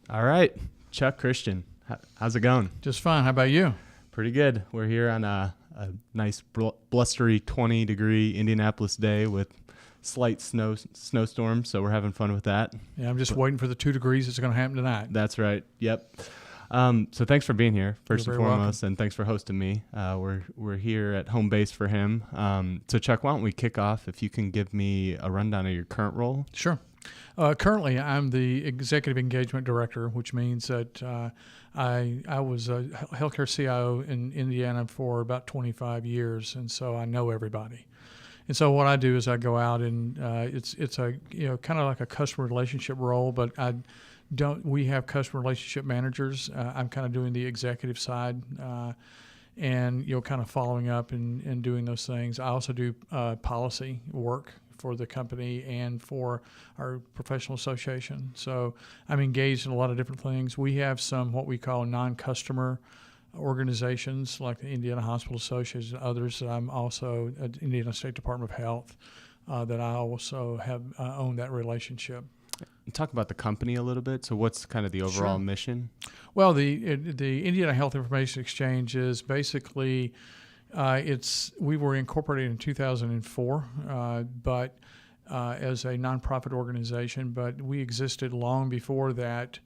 All right, Chuck, Christian, how's it going? Just fine. How about you? Pretty good. We're here on a nice blustery 20-degree Indianapolis day with slight snowstorm, so we're having fun with that. Yeah, I'm just waiting for the 2 degrees that's going to happen tonight. That's right. Yep. So thanks for being here, first and foremost, welcome. and thanks for hosting me. We're here at home base for him. So Chuck, why don't we kick off? If you can give me a rundown of your current role. Sure. Currently, I'm the Executive Engagement Director, which means that I was a healthcare CIO in Indiana for about 25 years, and so I know everybody. And so what I do is I go out and it's a kind of like a customer relationship role, but we have customer relationship managers. I'm kind of doing the executive side, and kind of following up and doing those things. I also do policy work for the company and for our professional association. So I'm engaged in a lot of different things. We have some what we call non-customer organizations like the Indiana Hospital Association and others. I'm also at the Indiana State Department of Health that I also have own that relationship. Talk about the company a little bit. So what's kind of the overall Sure. mission? Well, the Indiana Health Information Exchange is basically we were incorporated in 2004, but as a nonprofit organization, but we existed long before that.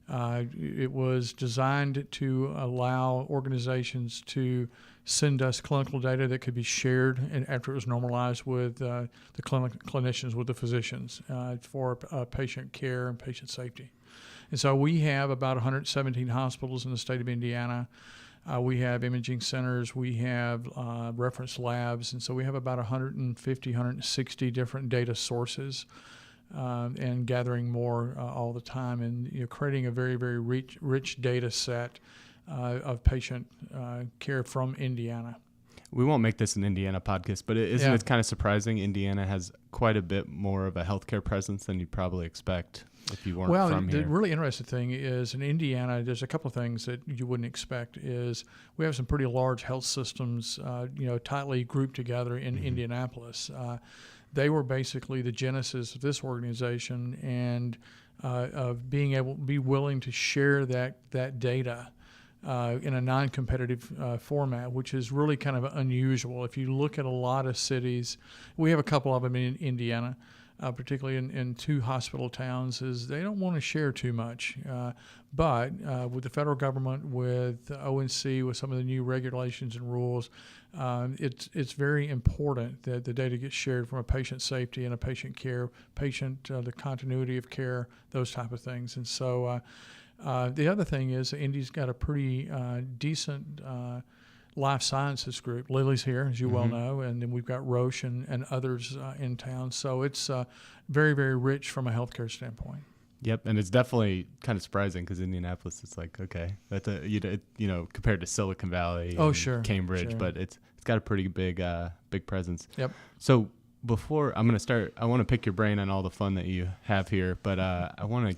It was designed to allow organizations to send us clinical data that could be shared and after it was normalized with the clinicians, with the physicians for patient care and patient safety. And so we have about 117 hospitals in the state of Indiana. We have imaging centers, we have reference labs, and so we have about 150, 160 different data sources and gathering more all the time and creating a very, very rich data set of patient care from Indiana. We won't make this an Indiana podcast, but isn't it kind of surprising Indiana has quite a bit more of a healthcare presence than you'd probably expect if you weren't from here? Well, the really interesting thing is in Indiana, there's a couple of things that you wouldn't expect is we have some pretty large health systems, tightly grouped together in Indianapolis. They were basically the genesis of this organization and of being able to be willing to share that data in a non-competitive format, which is really kind of unusual. If you look at a lot of cities, we have a couple of them in Indiana, particularly in 2 hospital towns, is they don't want to share too much. But with the federal government, with ONC, with some of the new regulations and rules, it's very important that the data gets shared from a patient safety and a patient care, the continuity of care, those type of things. And so the other thing is Indy's got a pretty decent life sciences group. Lily's here, as you well know, and then we've got Roche and others in town. So it's very, very rich from a healthcare standpoint. Yep, and it's definitely kind of surprising because Indianapolis, it's like, okay, that's compared to Silicon Valley, Cambridge, sure. But it's got a pretty big presence. Yep. So before I'm going to start, I want to pick your brain on all the fun that you have here, but I want to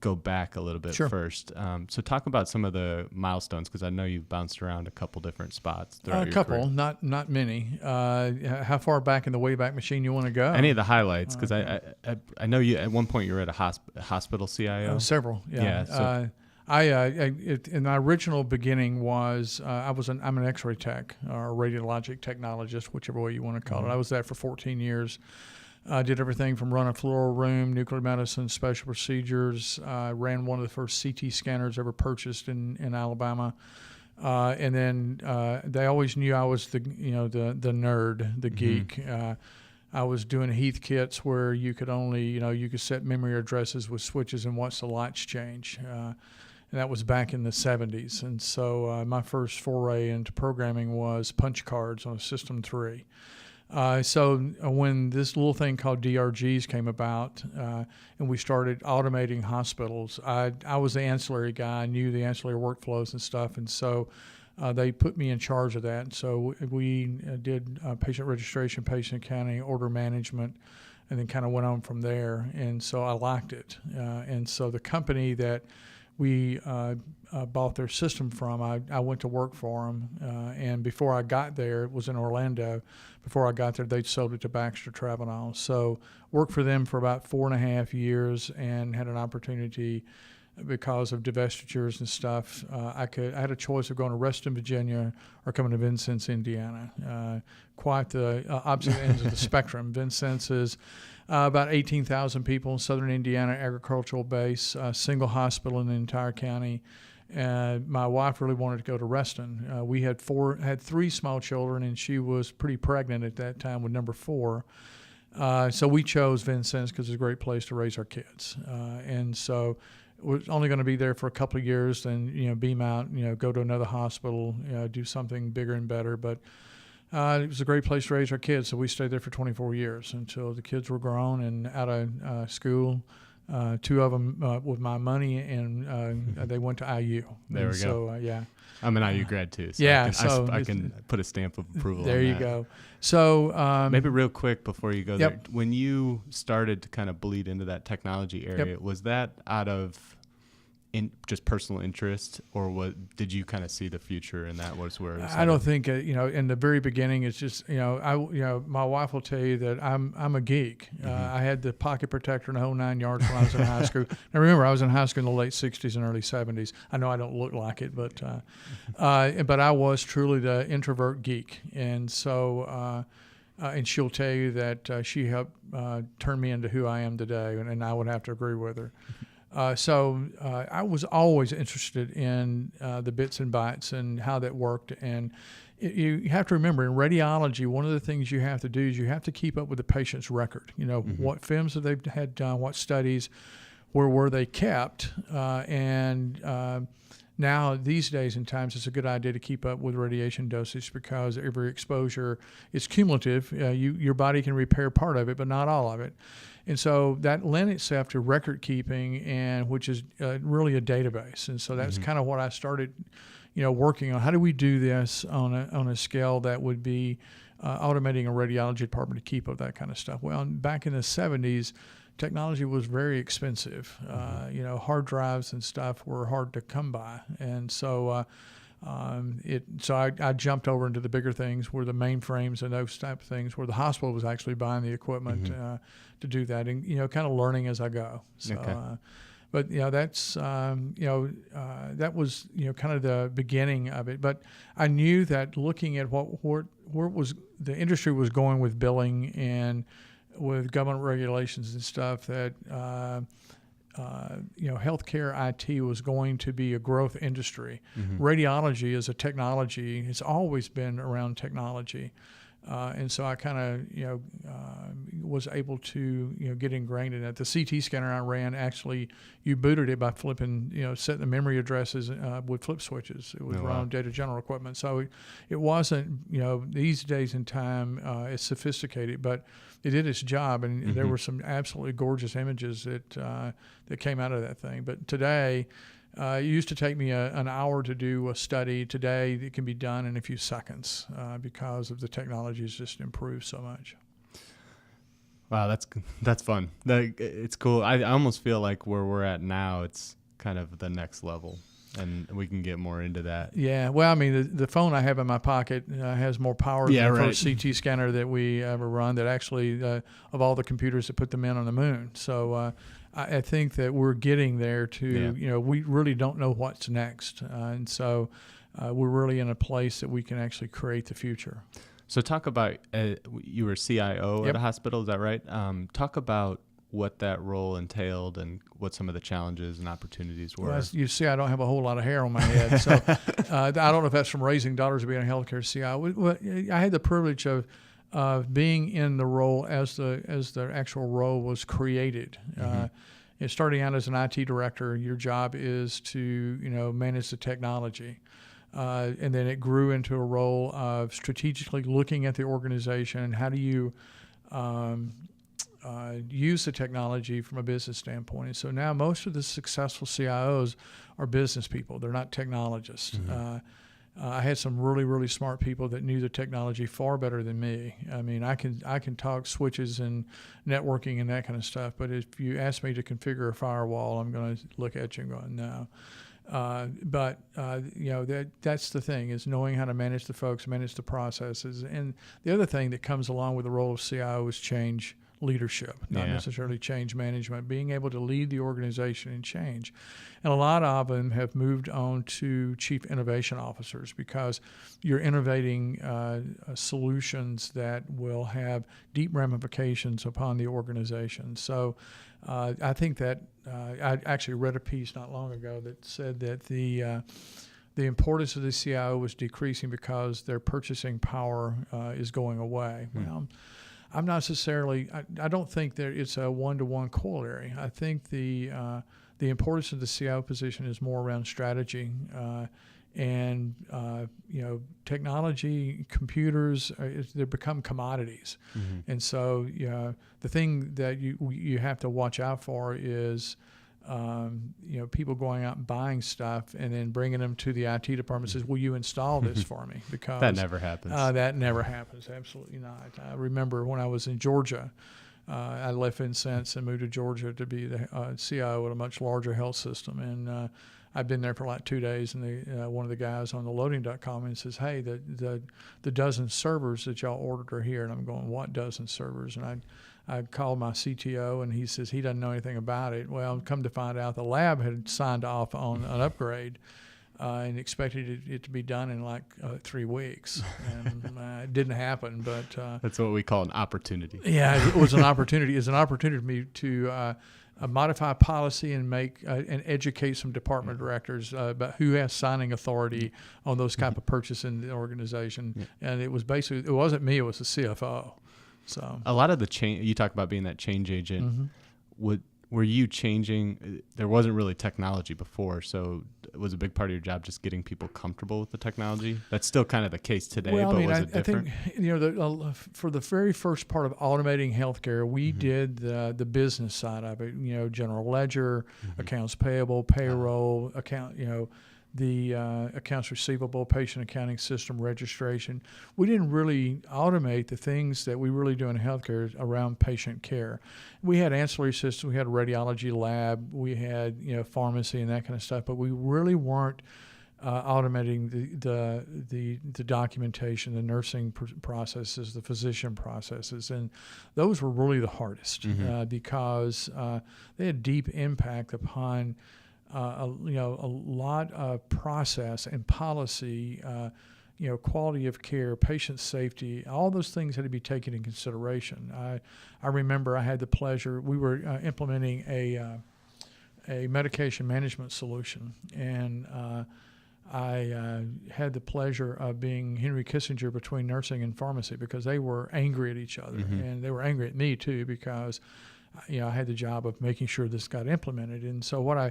go back a little bit first. So talk about some of the milestones, because I know you've bounced around a couple different spots throughout your career. Not many. How far back in the Wayback Machine you want to go? Any of the highlights, because I know you at one point you were at a hospital CIO. Several, yeah. In my original beginning was I'm an X-ray tech or radiologic technologist, whichever way you want to call it. I was that for 14 years. I did everything from run a fluoro room, nuclear medicine, special procedures. Ran one of the first CT scanners ever purchased in Alabama, and then they always knew I was the nerd, the geek. I was doing Heath kits where you could only you could set memory addresses with switches and watch the lights change. And that was back in the 70s. And so my first foray into programming was punch cards on a System 3. So when this little thing called DRGs came about and we started automating hospitals, I was the ancillary guy. I knew the ancillary workflows and stuff. And so they put me in charge of that. And so we did patient registration, patient accounting, order management, and then kind of went on from there. And so I liked it. And so the company that we bought their system from. I went to work for them, and before I got there, it was in Orlando. Before I got there, they'd sold it to Baxter Travenol. So worked for them for about 4.5 years and had an opportunity because of divestitures and stuff. I had a choice of going to Reston, Virginia, or coming to Vincennes, Indiana. Quite the opposite ends of the spectrum. Vincennes is about 18,000 people in southern Indiana, agricultural base, single hospital in the entire county. My wife really wanted to go to Reston. We had 3 small children, and she was pretty pregnant at that time with number 4. So we chose Vincennes because it's a great place to raise our kids. And so we're only going to be there for a couple of years, then beam out, go to another hospital, do something bigger and better. But it was a great place to raise our kids, so we stayed there for 24 years until the kids were grown and out of school. 2 of them with my money, and they went to IU. There we go. So yeah, I'm an IU grad too. So yeah, I can put a stamp of approval. There on you that. go. So maybe real quick before you go Yep. there, when you started to kind of bleed into that technology area, Yep. was that out of just personal interest, or did you kind of see the future and that was where it was I don't think in the very beginning it's just my wife will tell you that I'm a geek. I had the pocket protector and the whole 9 yards when I was in high school. Now remember, I was in high school in the late 60s and early 70s. I know I don't look like it, but I was truly the introvert geek, and so and she'll tell you that she helped turn me into who I am today, and I would have to agree with her. So I was always interested in the bits and bytes and how that worked. And you have to remember, in radiology, one of the things you have to do is you have to keep up with the patient's record. What films have they had done, what studies, where were they kept, and now, these days and times, it's a good idea to keep up with radiation dosage because every exposure is cumulative. Your body can repair part of it, but not all of it. And so that lent itself to record keeping, and which is really a database. And so that's kind of what I started, working on. How do we do this on a scale that would be automating a radiology department to keep up that kind of stuff? Well, back in the 70s, technology was very expensive. Hard drives and stuff were hard to come by, and so I jumped over into the bigger things, where the mainframes and those type of things, where the hospital was actually buying the equipment to do that, and kind of learning as I go. So, Okay. But that's that was kind of the beginning of it. But I knew that looking at where was the industry was going with billing and with government regulations and stuff, that healthcare IT was going to be a growth industry. Radiology is a technology; it's always been around technology, and so I kind of was able to get ingrained in it. The CT scanner I ran, actually, you booted it by flipping, setting the memory addresses with flip switches. It was run on data general equipment, so it wasn't these days in time as sophisticated, but it did its job, and there were some absolutely gorgeous images that came out of that thing. But today, it used to take me an hour to do a study. Today, it can be done in a few seconds because of the technology has just improved so much. Wow, that's fun. It's cool. I almost feel like where we're at now, it's kind of the next level, and we can get more into that. Yeah, well, I mean, the phone I have in my pocket has more power than the first CT scanner that we ever run, that actually, of all the computers that put them in on the moon. So I think that we're getting there to, we really don't know what's next. And so we're really in a place that we can actually create the future. So talk about, you were CIO at a hospital, is that right? Talk about what that role entailed and what some of the challenges and opportunities were. Well, you see, I don't have a whole lot of hair on my head, so I don't know if that's from raising daughters or being a healthcare CIO. I had the privilege of being in the role as the actual role was created. Starting out as an IT director, your job is to manage the technology. And then it grew into a role of strategically looking at the organization and how do you use the technology from a business standpoint. And so now most of the successful CIOs are business people. They're not technologists. I had some really, really smart people that knew the technology far better than me. I mean, I can talk switches and networking and that kind of stuff, but if you ask me to configure a firewall, I'm going to look at you and go, no. But that's the thing, is knowing how to manage the folks, manage the processes. And the other thing that comes along with the role of CIO is change leadership, not necessarily change management, being able to lead the organization in change. And a lot of them have moved on to chief innovation officers, because you're innovating solutions that will have deep ramifications upon the organization. So I think that I actually read a piece not long ago that said that the importance of the CIO was decreasing because their purchasing power is going away. Well, I'm not necessarily. I don't think that it's a one-to-one corollary. I think the importance of the CIO position is more around strategy, and technology, computers. They become commodities, and so the thing that you have to watch out for is people going out and buying stuff and then bringing them to the IT department and says, will you install this for me? Because that never happens. That never happens. Absolutely not. I remember when I was in Georgia, I left Vincennes and moved to Georgia to be the CIO at a much larger health system. And I've been there for like 2 days, and one of the guys on the loading dock called me and says, hey, the dozen servers that y'all ordered are here. And I'm going, what dozen servers? And I called my CTO, and he says he doesn't know anything about it. Well, come to find out, the lab had signed off on an upgrade and expected it to be done in like 3 weeks. And it didn't happen. But that's what we call an opportunity. Yeah, it was an opportunity. It's an opportunity for me to modify policy and make and educate some department directors about who has signing authority on those type of purchase in the organization. And it was basically, it wasn't me, it was the CFO. So a lot of the change, you talk about being that change agent. Were you changing? There wasn't really technology before, so it was a big part of your job just getting people comfortable with the technology. That's still kind of the case today, well, but I mean, was it different? I think for the very first part of automating healthcare, we did the business side of it. General ledger, accounts payable, payroll, the accounts receivable, patient accounting system, registration. We didn't really automate the things that we really do in healthcare around patient care. We had ancillary systems. We had a radiology lab. We had pharmacy and that kind of stuff. But we really weren't automating the documentation, the nursing processes, the physician processes, and those were really the hardest because they had deep impact upon a lot of process and policy, quality of care, patient safety, all those things had to be taken in consideration. I remember I had the pleasure, we were implementing a medication management solution, and I had the pleasure of being Henry Kissinger between nursing and pharmacy, because they were angry at each other, and they were angry at me too, because I had the job of making sure this got implemented. And so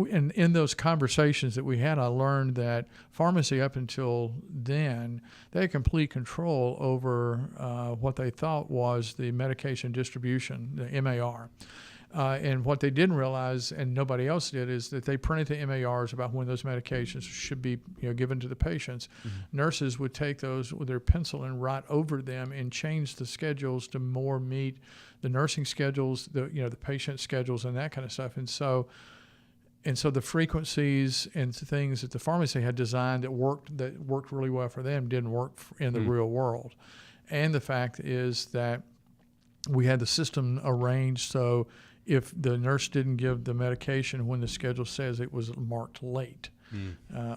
in those conversations that we had, I learned that pharmacy up until then, they had complete control over what they thought was the medication distribution, the MAR. And what they didn't realize, and nobody else did, is that they printed the MARs about when those medications should be given to the patients. Nurses would take those with their pencil and write over them and change the schedules to more meet the nursing schedules, the patient schedules, and that kind of stuff. And so the frequencies and things that the pharmacy had designed that worked really well for them didn't work in the real world. And the fact is that we had the system arranged so if the nurse didn't give the medication when the schedule says, it was marked late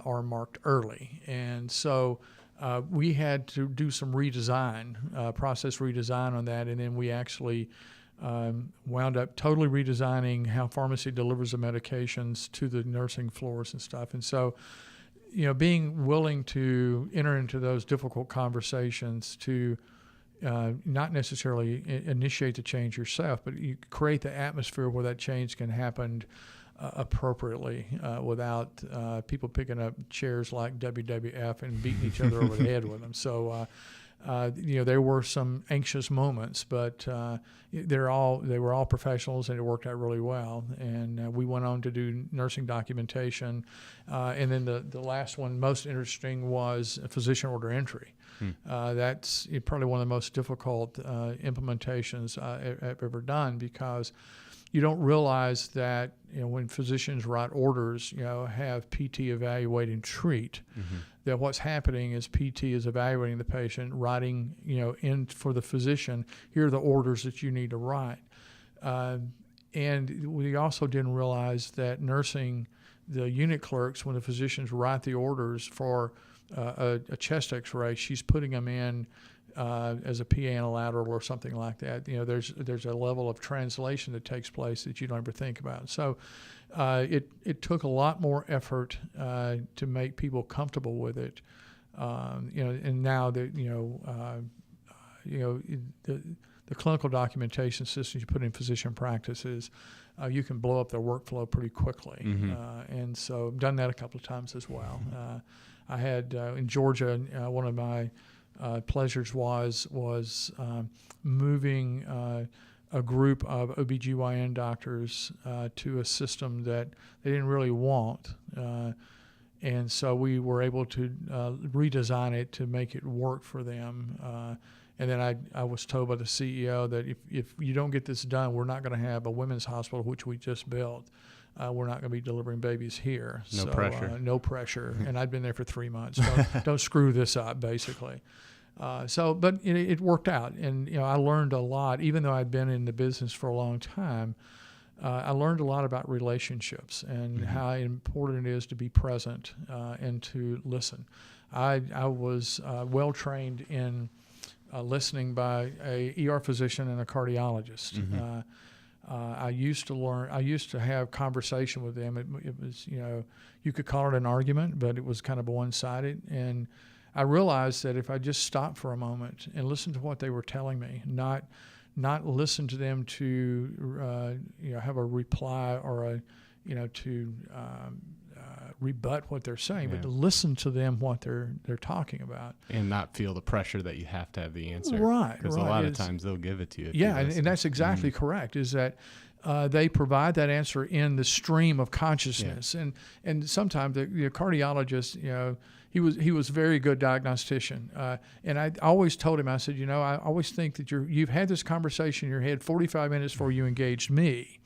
or marked early. And so we had to do some redesign, process redesign on that, and then we actually wound up totally redesigning how pharmacy delivers the medications to the nursing floors and stuff. And so, being willing to enter into those difficult conversations to not necessarily initiate the change yourself, but you create the atmosphere where that change can happen appropriately without people picking up chairs like WWF and beating each other over the head with them. So There were some anxious moments, but they were all professionals, and it worked out really well. And we went on to do nursing documentation, and then the last one, most interesting, was physician order entry. That's probably one of the most difficult implementations I've ever done, because you don't realize that when physicians write orders, have PT evaluate and treat, that what's happening is PT is evaluating the patient, writing in for the physician, here are the orders that you need to write. And we also didn't realize that nursing, the unit clerks, when the physicians write the orders for a chest X-ray, she's putting them in as a PA antilateral or something like that. There's a level of translation that takes place that you don't ever think about. So it took a lot more effort to make people comfortable with it. And now that the clinical documentation systems you put in physician practices, you can blow up their workflow pretty quickly. And so I've done that a couple of times as well. I had in Georgia, one of my pleasures was moving a group of OBGYN doctors to a system that they didn't really want. And so we were able to redesign it to make it work for them. And then I was told by the CEO that if you don't get this done, we're not going to have a women's hospital, which we just built. We're not going to be delivering babies here. No pressure. No pressure. And I'd been there for 3 months. Don't screw this up, basically. But it worked out. And, I learned a lot. Even though I'd been in the business for a long time, I learned a lot about relationships and how important it is to be present and to listen. I was well-trained in listening by a ER physician and a cardiologist. I used to have conversation with them. It was, you could call it an argument, but it was kind of one-sided. And I realized that if I just stopped for a moment and listened to what they were telling me, not listen to them to, have a reply or to rebut what they're saying, but to listen to them what they're talking about, and not feel the pressure that you have to have the answer. Right, because a lot of times they'll give it to you. Yeah, and that's exactly correct. Is that they provide that answer in the stream of consciousness, and sometimes the cardiologist, he was a very good diagnostician, and I always told him, I said, I always think that you've had this conversation in your head 45 minutes before you engaged me.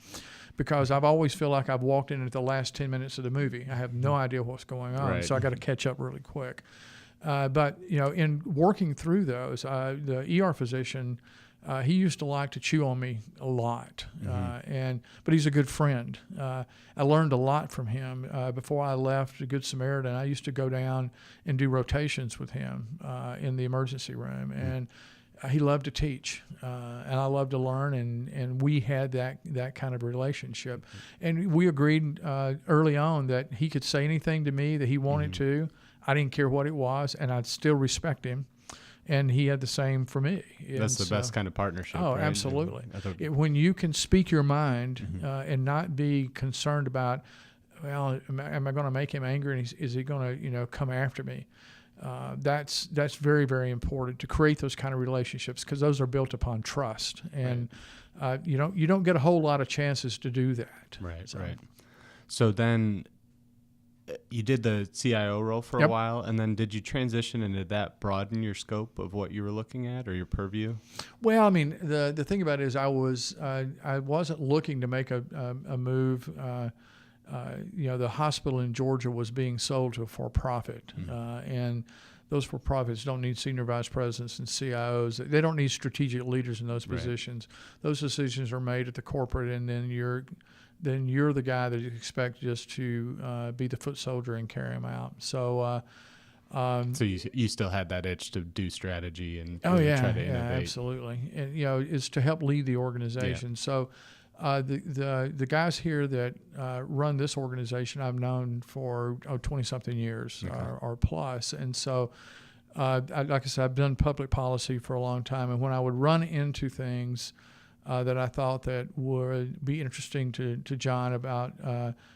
Because I've always feel like I've walked in at the last 10 minutes of the movie. I have no idea what's going on, so I got to catch up really quick. But in working through those, the ER physician, he used to like to chew on me a lot, but he's a good friend. I learned a lot from him. Before I left Good Samaritan, I used to go down and do rotations with him in the emergency room, and he loved to teach, and I loved to learn, and we had that kind of relationship. And we agreed early on that he could say anything to me that he wanted to. I didn't care what it was, and I'd still respect him. And he had the same for me. That's the best kind of partnership. Oh, right? absolutely. When you can speak your mind and not be concerned about, well, am I going to make him angry, and is he going to come after me? That's very, very important to create those kind of relationships, because those are built upon trust, and you don't get a whole lot of chances to do that. Right. So then you did the CIO role for a while, and then did you transition, and did that broaden your scope of what you were looking at or your purview? Well, I mean, the thing about it is I wasn't looking to make a move. The hospital in Georgia was being sold to a for-profit, and those for-profits don't need senior vice presidents and CIOs. They don't need strategic leaders in those positions. Those decisions are made at the corporate, and then you're the guy that you expect just to be the foot soldier and carry them out. So, so you still had that itch to do strategy and try to innovate. innovate. Absolutely, and is to help lead the organization. Yeah. So. The guys here that run this organization I've known for 20-something years or plus. And so, like I said, I've done public policy for a long time. And when I would run into things that I thought that would be interesting to John about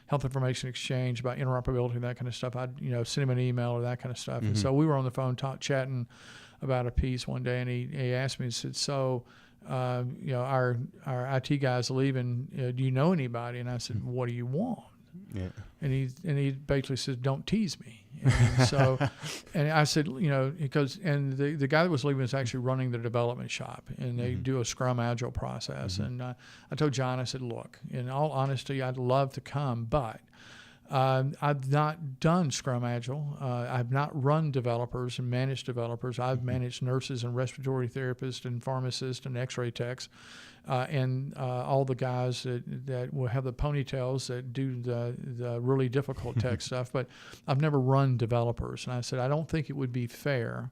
health information exchange, about interoperability and that kind of stuff, I'd send him an email or that kind of stuff. And so we were on the phone chatting about a piece one day, and he asked me, he said, so, our IT guy's leaving. Do you know anybody? And I said, what do you want? Yeah. And he basically says, don't tease me. And so, and I said, because, and the guy that was leaving was actually running the development shop, and they do a Scrum Agile process. And I told John, I said, look, in all honesty, I'd love to come, but I've not done Scrum Agile. I've not run developers and managed developers. I've managed nurses and respiratory therapists and pharmacists and x-ray techs and all the guys that will have the ponytails that do the really difficult tech stuff. But I've never run developers. And I said, I don't think it would be fair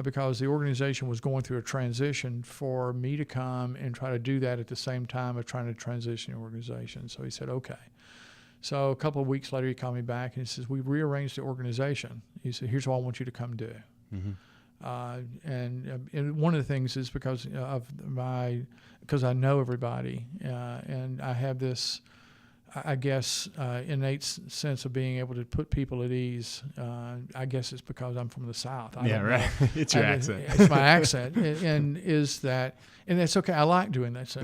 because the organization was going through a transition for me to come and try to do that at the same time of trying to transition the organization. So he said, okay. So a couple of weeks later, he called me back and he says, we've rearranged the organization. He said, here's what I want you to come do. And one of the things is because I know everybody and I have this, I guess, innate sense of being able to put people at ease. I guess it's because I'm from the South. Right. It's your accent. It's my accent, and that's okay. I like doing that. So,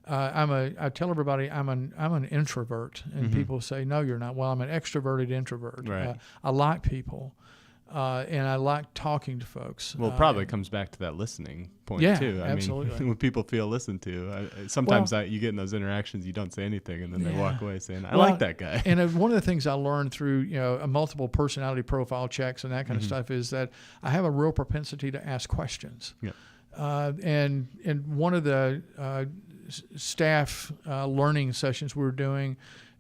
I tell everybody I'm an introvert, and people say, no, you're not. Well, I'm an extroverted introvert. Right. I like people. And I like talking to folks. Well, it probably comes back to that listening point too. I absolutely. mean, when people feel listened to, sometimes you get in those interactions, you don't say anything, and then they walk away saying, "I like that guy." And one of the things I learned through a multiple personality profile checks and that kind of stuff is that I have a real propensity to ask questions. Yeah. And one of the staff learning sessions we were doing,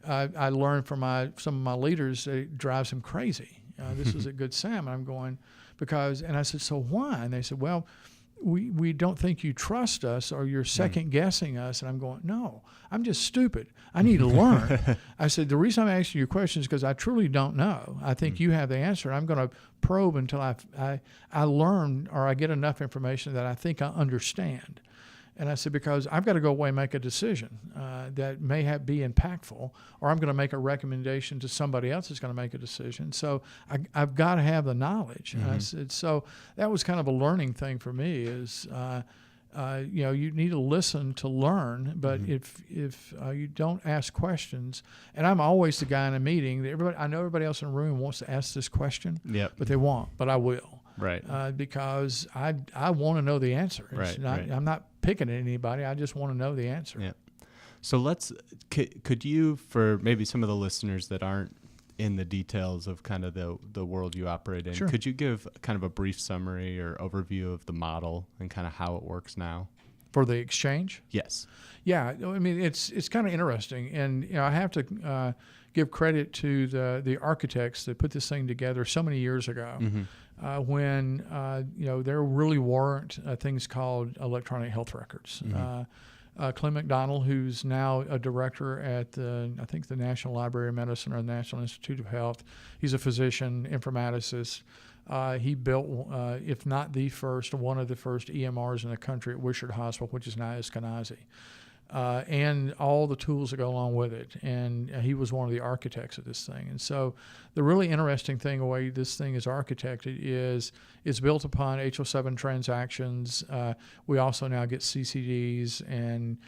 I learned from some of my leaders that it drives them crazy. This was at Good Sam, and I'm going and I said, so why? And they said, well, we don't think you trust us or you're second guessing us. And I'm going, no, I'm just stupid. I need to learn. I said, the reason I'm asking you questions is because I truly don't know. I think you have the answer. I'm going to probe until I learn or I get enough information that I think I understand. And I said, because I've got to go away and make a decision that may be impactful, or I'm going to make a recommendation to somebody else that's going to make a decision. So I've got to have the knowledge. And I said, so that was kind of a learning thing for me is, you need to listen to learn, but if you don't ask questions, and I'm always the guy in a meeting that I know everybody else in the room wants to ask this question, but they won't, but I will. Right. Because I want to know the answer. Right. I'm not picking at anybody. I just want to know the answer. Yeah. So could you, for maybe some of the listeners that aren't in the details of kind of the world you operate in, Sure. Could you give kind of a brief summary or overview of the model and kind of how it works now? For the exchange? Yes. Yeah. I mean, it's kind of interesting. And, I have to give credit to the architects that put this thing together so many years ago. When there really weren't things called electronic health records. Clem McDonald, who's now a director at I think the National Library of Medicine or the National Institute of Health, he's a physician, informaticist. He built, if not the first, one of the first EMRs in the country at Wishart Hospital, which is now Eskenazi. And all the tools that go along with it. And he was one of the architects of this thing. And so the really interesting thing, the way this thing is architected, is it's built upon HL7 transactions. We also now get CCDs, and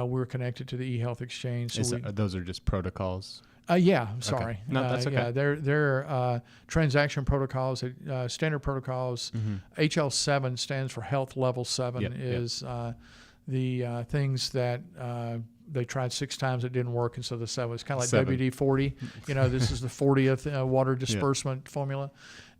we're connected to the eHealth Exchange. So those are just protocols? Yeah, sorry. Okay. No, that's okay. Yeah, they're transaction protocols, standard protocols. HL7 stands for Health Level 7 the things that they tried 6 times, it didn't work, and so the 7 was kind of like WD-40. This is the 40th water disbursement formula.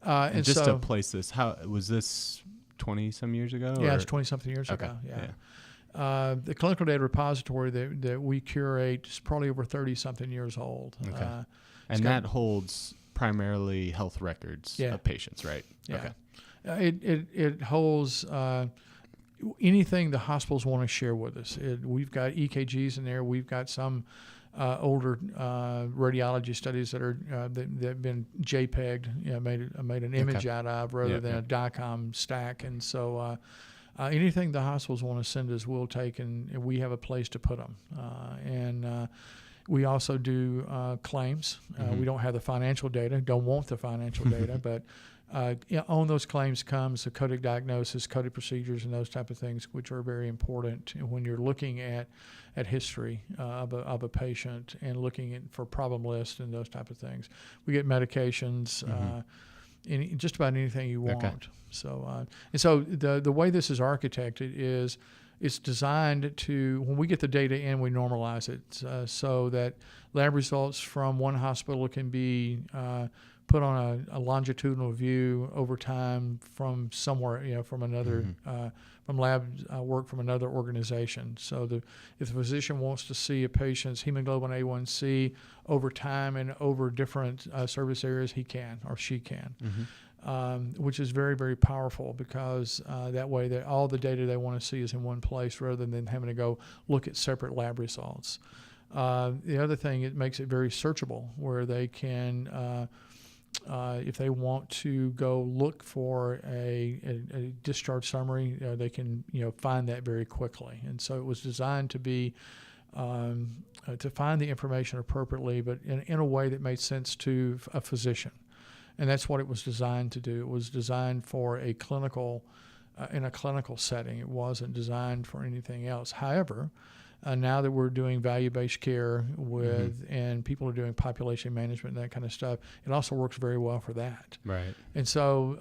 And just so, to place this, how was this 20-some years ago? Yeah, it's 20-something years ago. Yeah. The clinical data repository that we curate is probably over 30-something years old. Okay. And that holds primarily health records of patients, right? Yeah. Okay. It holds anything the hospitals want to share with us. We've got EKGs in there. We've got some older radiology studies that have been JPEG'd, made an image out of rather than a DICOM stack. And so anything the hospitals want to send us, we'll take, and we have a place to put them. We also do claims. We don't have the financial data, don't want the financial data, but on those claims comes the coded diagnosis, coded procedures, and those type of things, which are very important when you're looking at history of a patient and looking for problem lists and those type of things. We get medications, just about anything you want. Okay. So the way this is architected is it's designed to, when we get the data in, we normalize it so that lab results from one hospital can be put on a longitudinal view over time from somewhere, from another, from lab work from another organization. So if the physician wants to see a patient's hemoglobin A1C over time and over different service areas, he can or she can. Which is very, very powerful because that way that all the data they want to see is in one place rather than having to go look at separate lab results. The other thing, it makes it very searchable where they can, if they want to go look for a discharge summary, they can find that very quickly. And so it was designed to be to find the information appropriately, but in a way that made sense to a physician. And that's what it was designed to do. It was designed for a clinical, in a clinical setting. It wasn't designed for anything else. However, now that we're doing value-based care with, and people are doing population management and that kind of stuff, it also works very well for that. Right. And so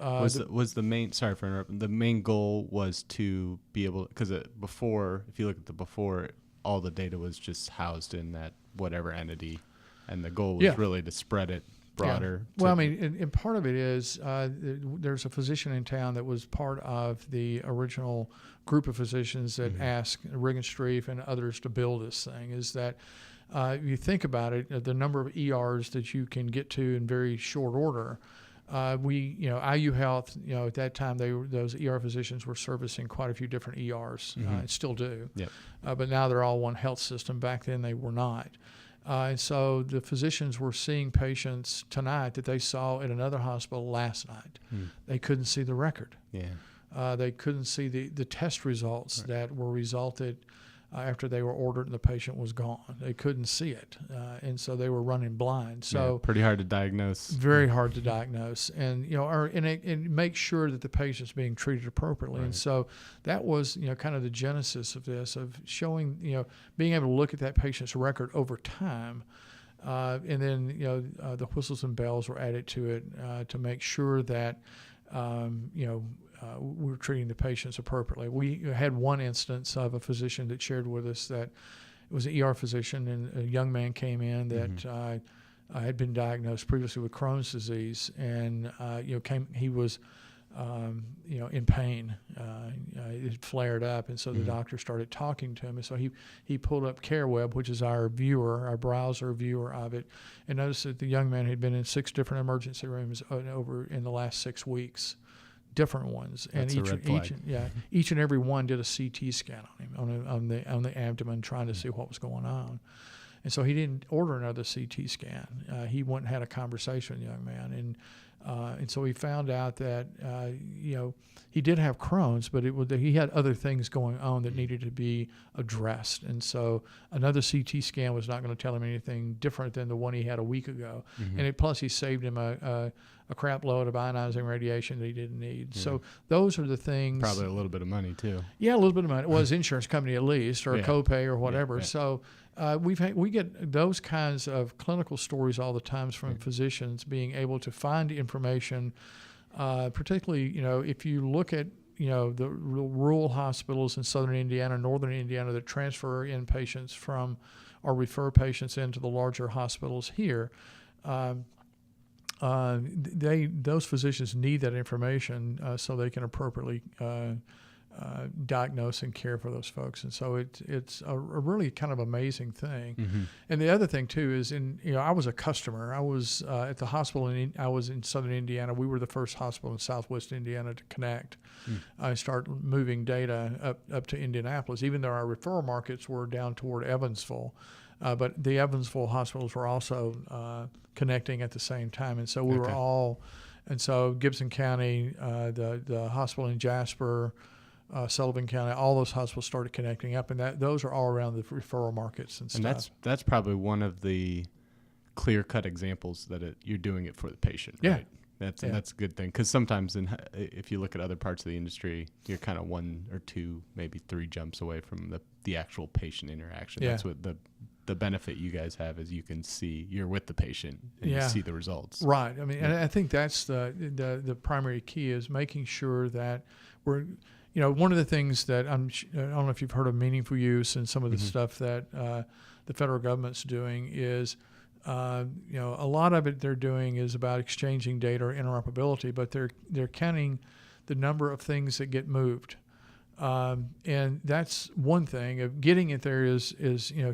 was the main, sorry for interrupting, the main goal was to be able, because before, if you look at the before, all the data was just housed in that whatever entity, and the goal was really to spread it broader. Yeah. Well, I mean, and part of it is there's a physician in town that was part of the original group of physicians that asked Regenstrief and others to build this thing. Is that if you think about it, the number of ERs that you can get to in very short order. IU Health, at that time, those ER physicians were servicing quite a few different ERs, and still do. Yep. But now they're all one health system. Back then, they were not. And so the physicians were seeing patients tonight that they saw at another hospital last night. They couldn't see the record. Yeah. They couldn't see the test results that were resulted after they were ordered and the patient was gone. They couldn't see it. And so they were running blind. So pretty hard to diagnose. Very hard to diagnose. And, and make sure that the patient's being treated appropriately. Right. And so that was, kind of the genesis of this, of showing, being able to look at that patient's record over time. And then, the whistles and bells were added to it to make sure that, we were treating the patients appropriately. We had one instance of a physician that shared with us that it was an ER physician, and a young man came in that had been diagnosed previously with Crohn's disease, and he was in pain. It flared up, and so the doctor started talking to him, and so he pulled up CareWeb, which is our browser viewer of it, and noticed that the young man had been in 6 different emergency rooms over in the last 6 weeks. Different ones, and each and every one did a CT scan on him on the abdomen, trying to see what was going on. And so he didn't order another CT scan. He went and had a conversation with the young man, and so he found out that he did have Crohn's, but he had other things going on that needed to be addressed. And so another CT scan was not going to tell him anything different than the one he had a week ago. And plus he saved him a crap load of ionizing radiation that he didn't need. So those are the things. Probably a little bit of money too. Yeah, a little bit of money. Well, his insurance company at least, or a copay or whatever. So we get those kinds of clinical stories all the time from physicians being able to find information, particularly, if you look at, the rural hospitals in southern Indiana, northern Indiana that transfer in patients from or refer patients into the larger hospitals here, those physicians need that information so they can appropriately diagnose and care for those folks. And so it's a really kind of amazing thing. And the other thing too is I was a customer. I was at the hospital I was in southern Indiana. We were the first hospital in southwest Indiana to connect. I start moving data up to Indianapolis, even though our referral markets were down toward Evansville. But the Evansville hospitals were also connecting at the same time. And so we were all, and so Gibson County, the hospital in Jasper, Sullivan County, all those hospitals started connecting up, and those are all around the referral markets and stuff. And that's probably one of the clear-cut examples that you're doing it for the patient, Yeah. right? That's a good thing, because sometimes if you look at other parts of the industry, you're kind of 1 or 2, maybe 3 jumps away from the actual patient interaction. Yeah. That's what the benefit you guys have is you can see you're with the patient and you see the results. Right. I mean, and I think that's the primary key is making sure that we're, one of the things that I don't know if you've heard of meaningful use and some of the stuff that the federal government's doing is, a lot of it they're doing is about exchanging data or interoperability, but they're counting the number of things that get moved. And that's one thing. Of getting it there is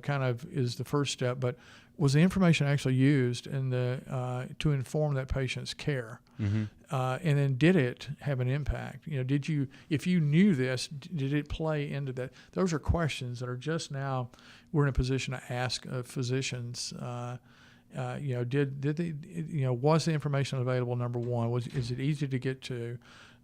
kind of is the first step. But was the information actually used to inform that patient's care? Mm-hmm. And then did it have an impact? If you knew this, did it play into that? Those are questions that are just now we're in a position to ask physicians. Did they, was the information available? Number one, is it easy to get to?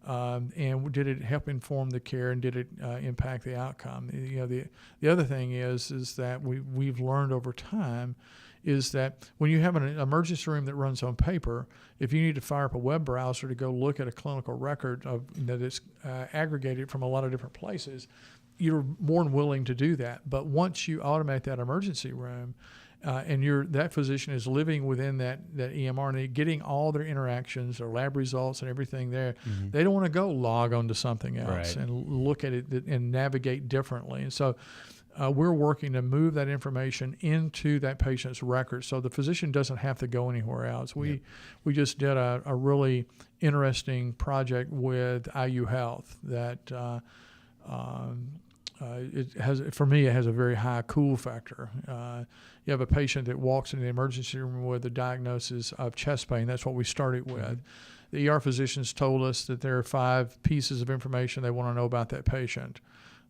And did it help inform the care, and did it impact the outcome? The other thing is that we've learned over time is that when you have an emergency room that runs on paper, if you need to fire up a web browser to go look at a clinical record that is aggregated from a lot of different places, you're more than willing to do that. But once you automate that emergency room, and that physician is living within that EMR, and they're getting all their interactions, their lab results, and everything there. Mm-hmm. They don't want to go log on to something else and look at it and navigate differently. And so we're working to move that information into that patient's record, so the physician doesn't have to go anywhere else. We just did a really interesting project with IU Health that it has a very high cool factor. You have a patient that walks into the emergency room with a diagnosis of chest pain. That's what we started with. Mm-hmm. The ER physicians told us that there are 5 pieces of information they want to know about that patient,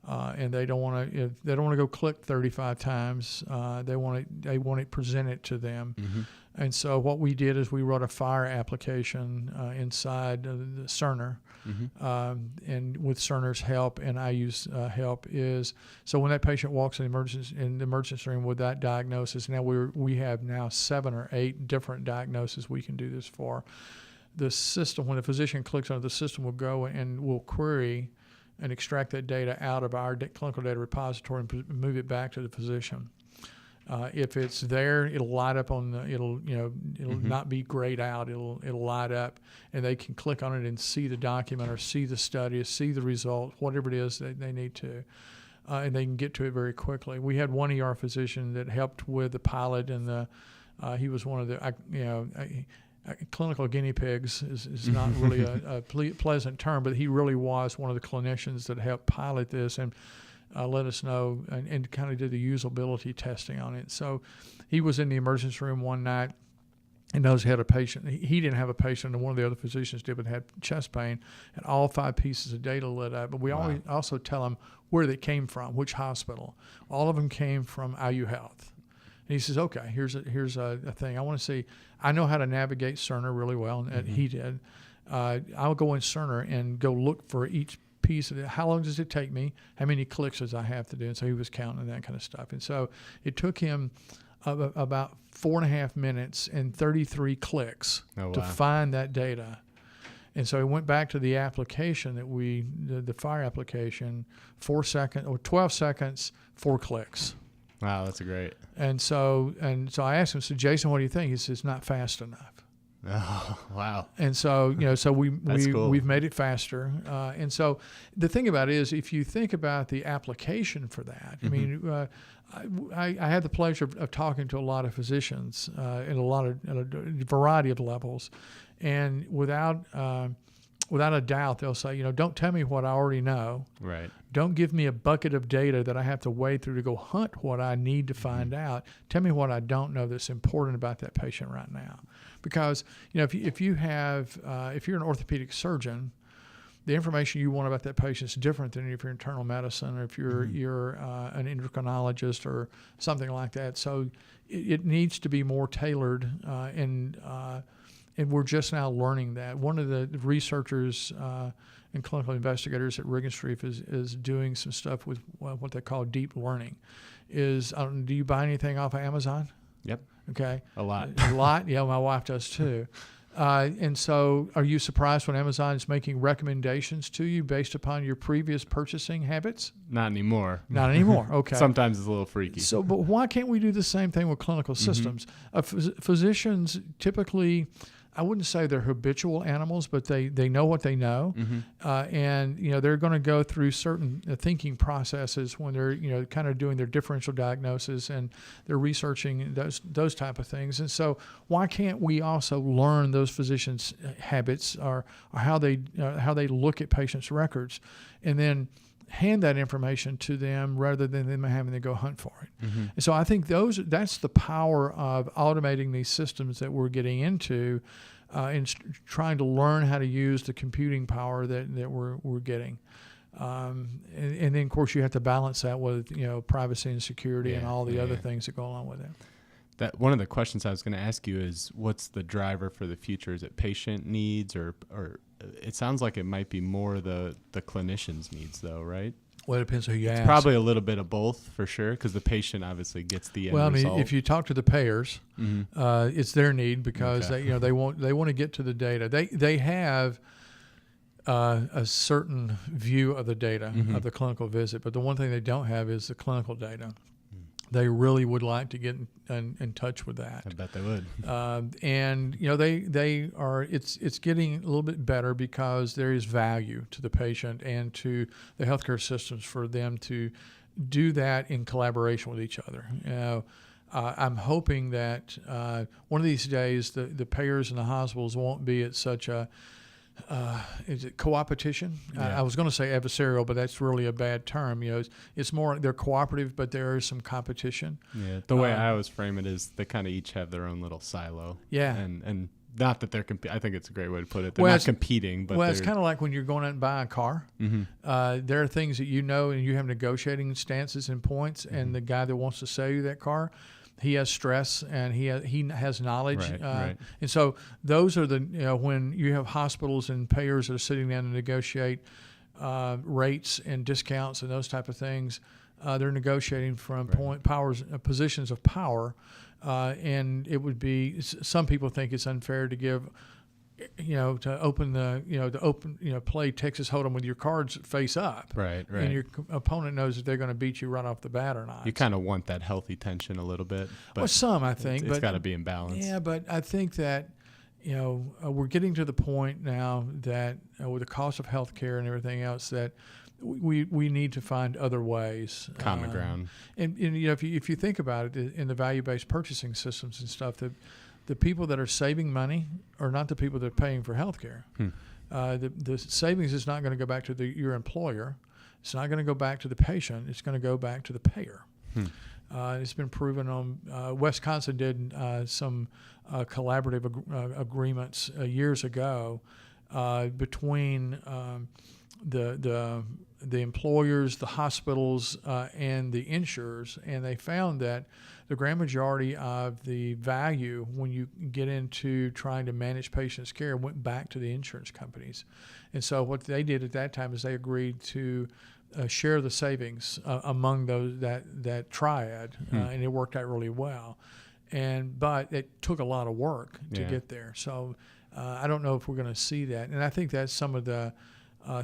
and they don't want to go click 35 times. They want it presented to them. Mm-hmm. And so what we did is we wrote a FHIR application inside the Cerner. Mm-hmm. And with Cerner's help and IU's help is, so when that patient walks in the emergency room with that diagnosis, now we have 7 or 8 different diagnoses we can do this for. The system, when a physician clicks on it, the system will go and will query and extract that data out of our clinical data repository and move it back to the physician. If it's there, it'll light up it'll mm-hmm. not be grayed out. It'll light up, and they can click on it and see the document or see the study or see the result, whatever it is that they need to, and they can get to it very quickly. We had one ER physician that helped with the pilot, and he was one of the clinical guinea pigs is not really a pleasant term, but he really was one of the clinicians that helped pilot this and let us know and kind of did the usability testing on it. So he was in the emergency room one night and knows he had a patient. He didn't have a patient, and one of the other physicians did, but had chest pain, and all 5 pieces of data lit up. But we always also tell them where they came from, which hospital. All of them came from IU Health. And he says, okay, here's a thing. I want to see. I know how to navigate Cerner really well, and mm-hmm. he did. I'll go in Cerner and go look for each piece of it. How long does it take me? How many clicks does I have to do? And so he was counting that kind of stuff. And so it took him about 4.5 minutes and 33 clicks to find that data. And so he went back to the application that the FHIR application, 12 seconds, 4 clicks. Wow, that's great. And so I asked him, so Jason, what do you think? He says, not fast enough. Oh, wow. And so, we've made it faster. And so the thing about it is, if you think about the application for that, mm-hmm. I mean, I had the pleasure of talking to a lot of physicians in a variety of levels. And without a doubt, they'll say, don't tell me what I already know. Right. Don't give me a bucket of data that I have to wade through to go hunt what I need to find mm-hmm. out. Tell me what I don't know that's important about that patient right now. Because if you're an orthopedic surgeon, the information you want about that patient is different than if you're internal medicine or if you're an endocrinologist or something like that. So it needs to be more tailored and and we're just now learning that. One of the researchers and clinical investigators at Regenstrief is doing some stuff with what they call deep learning. Do you buy anything off of Amazon? Yep. Okay. A lot. A lot? Yeah, my wife does too. And so are you surprised when Amazon is making recommendations to you based upon your previous purchasing habits? Not anymore. Not anymore. Okay. Sometimes it's a little freaky. So, but why can't we do the same thing with clinical systems? Physicians typically, I wouldn't say they're habitual animals, but they know what they know. And, they're going to go through certain thinking processes when they're, kind of doing their differential diagnosis, and they're researching those type of things. And so why can't we also learn those physicians' habits or how they look at patients' records, and then hand that information to them rather than them having to go hunt for it. And so I think that's the power of automating these systems that we're getting into, and trying to learn how to use the computing power that we're getting. And then of course you have to balance that with privacy and security and all the other things that go along with it. That one of the questions I was going to ask you is, what's the driver for the future? Is it patient needs, or it sounds like it might be more the clinician's needs, though, right? Well, it depends who you ask. Probably a little bit of both, for sure, because the patient obviously gets the end result. If you talk to the payers, it's their need because they want to get to the data. They have a certain view of the data of the clinical visit, but the one thing they don't have is the clinical data. They really would like to get in touch with that. I bet they would. And they are. It's getting a little bit better because there is value to the patient and to the healthcare systems for them to do that in collaboration with each other. I'm hoping that one of these days the payers and the hospitals won't be at such a is it co-opetition? I was going to say adversarial, but that's really a bad term. It's more they're cooperative, but there is some competition. Yeah, the way I always frame it is they kind of each have their own little silo. Yeah, and not that they're I think it's a great way to put it. They're not competing, but it's kind of like when you're going out and buying a car. There are things that and you have negotiating stances and points, and the guy that wants to sell you that car, he has stress and he has knowledge. Right. And so those are when you have hospitals and payers that are sitting down to negotiate rates and discounts and those type of things, they're negotiating from positions of power. And it would be, some people think it's unfair to give, to play Texas Hold'em with your cards face up. Right. And your opponent knows that they're going to beat you right off the bat or not. You kind of want that healthy tension a little bit. But some, I think. It's got to be in balance. Yeah, but I think that, we're getting to the point now that with the cost of healthcare and everything else that we need to find other ways. Common ground. And if you think about it, in the value-based purchasing systems and stuff, the people that are saving money are not the people that are paying for health care. The savings is not going to go back to your employer. It's not going to go back to the patient. It's going to go back to the payer. It's been proven on Wisconsin did some collaborative agreements years ago between the employers, the hospitals, and the insurers, and they found that the grand majority of the value when you get into trying to manage patients' care went back to the insurance companies. And so what they did at that time is they agreed to share the savings among that triad, and it worked out really well. But it took a lot of work to get there. So I don't know if we're going to see that. And I think that's some of the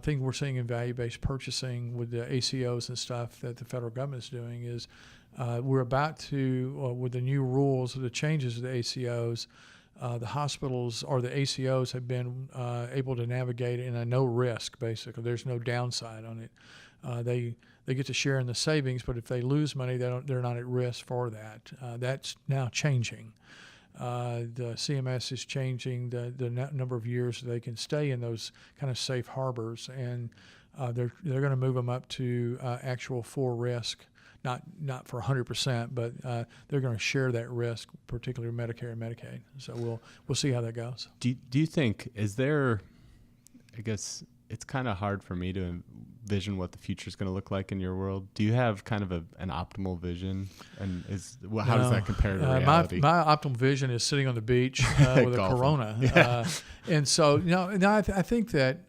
thing we're seeing in value-based purchasing with the ACOs and stuff that the federal government is doing is we're about to, with the new rules, the changes of the ACOs, the hospitals or the ACOs have been able to navigate in a no risk, basically. There's no downside on it. They get to share in the savings, but if they lose money, they're not at risk for that. That's now changing. The CMS is changing the number of years they can stay in those kind of safe harbors, and they're going to move them up to actual full risk, not for 100%, but they're going to share that risk, particularly Medicare and Medicaid. So we'll see how that goes. Do you think, is there, I guess, it's kind of hard for me to envision what the future is going to look like in your world. Do you have kind of an optimal vision? And how does that compare to reality? My optimal vision is sitting on the beach with a Corona. Yeah. And so, I think that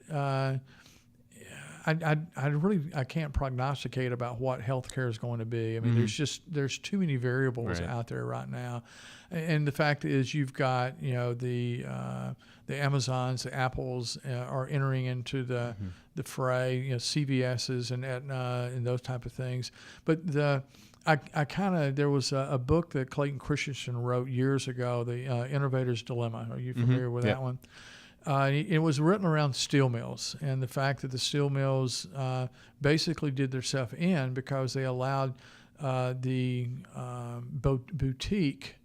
I can't prognosticate about what healthcare is going to be. I mean, there's too many variables out there right now. And the fact is, you've got the Amazons, the Apples are entering into the fray. CVS's and Aetna and those type of things. But there was a book that Clayton Christensen wrote years ago, The Innovator's Dilemma. Are you familiar with that one? It was written around steel mills and the fact that the steel mills basically did themselves in because they allowed the boutique.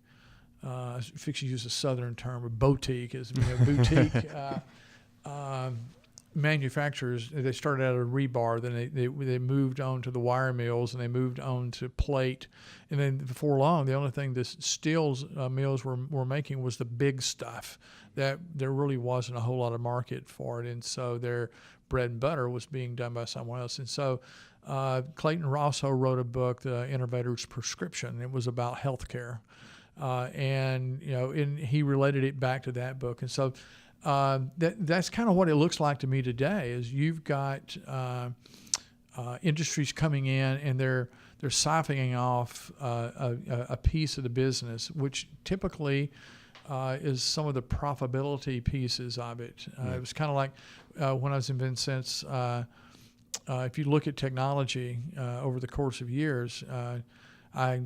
Fix use a southern term, but boutique is boutique manufacturers. They started out of rebar, then they moved on to the wire mills, and they moved on to plate, and then before long, the only thing the steel mills were making was the big stuff. That there really wasn't a whole lot of market for it, and so their bread and butter was being done by someone else. And so Clayton also wrote a book, The Innovator's Prescription. It was about healthcare. And he related it back to that book, and so that's kind of what it looks like to me today. Is you've got industries coming in and they're siphoning off a piece of the business, which typically is some of the profitability pieces of it. It was kind of like when I was in Vincennes. If you look at technology over the course of years. I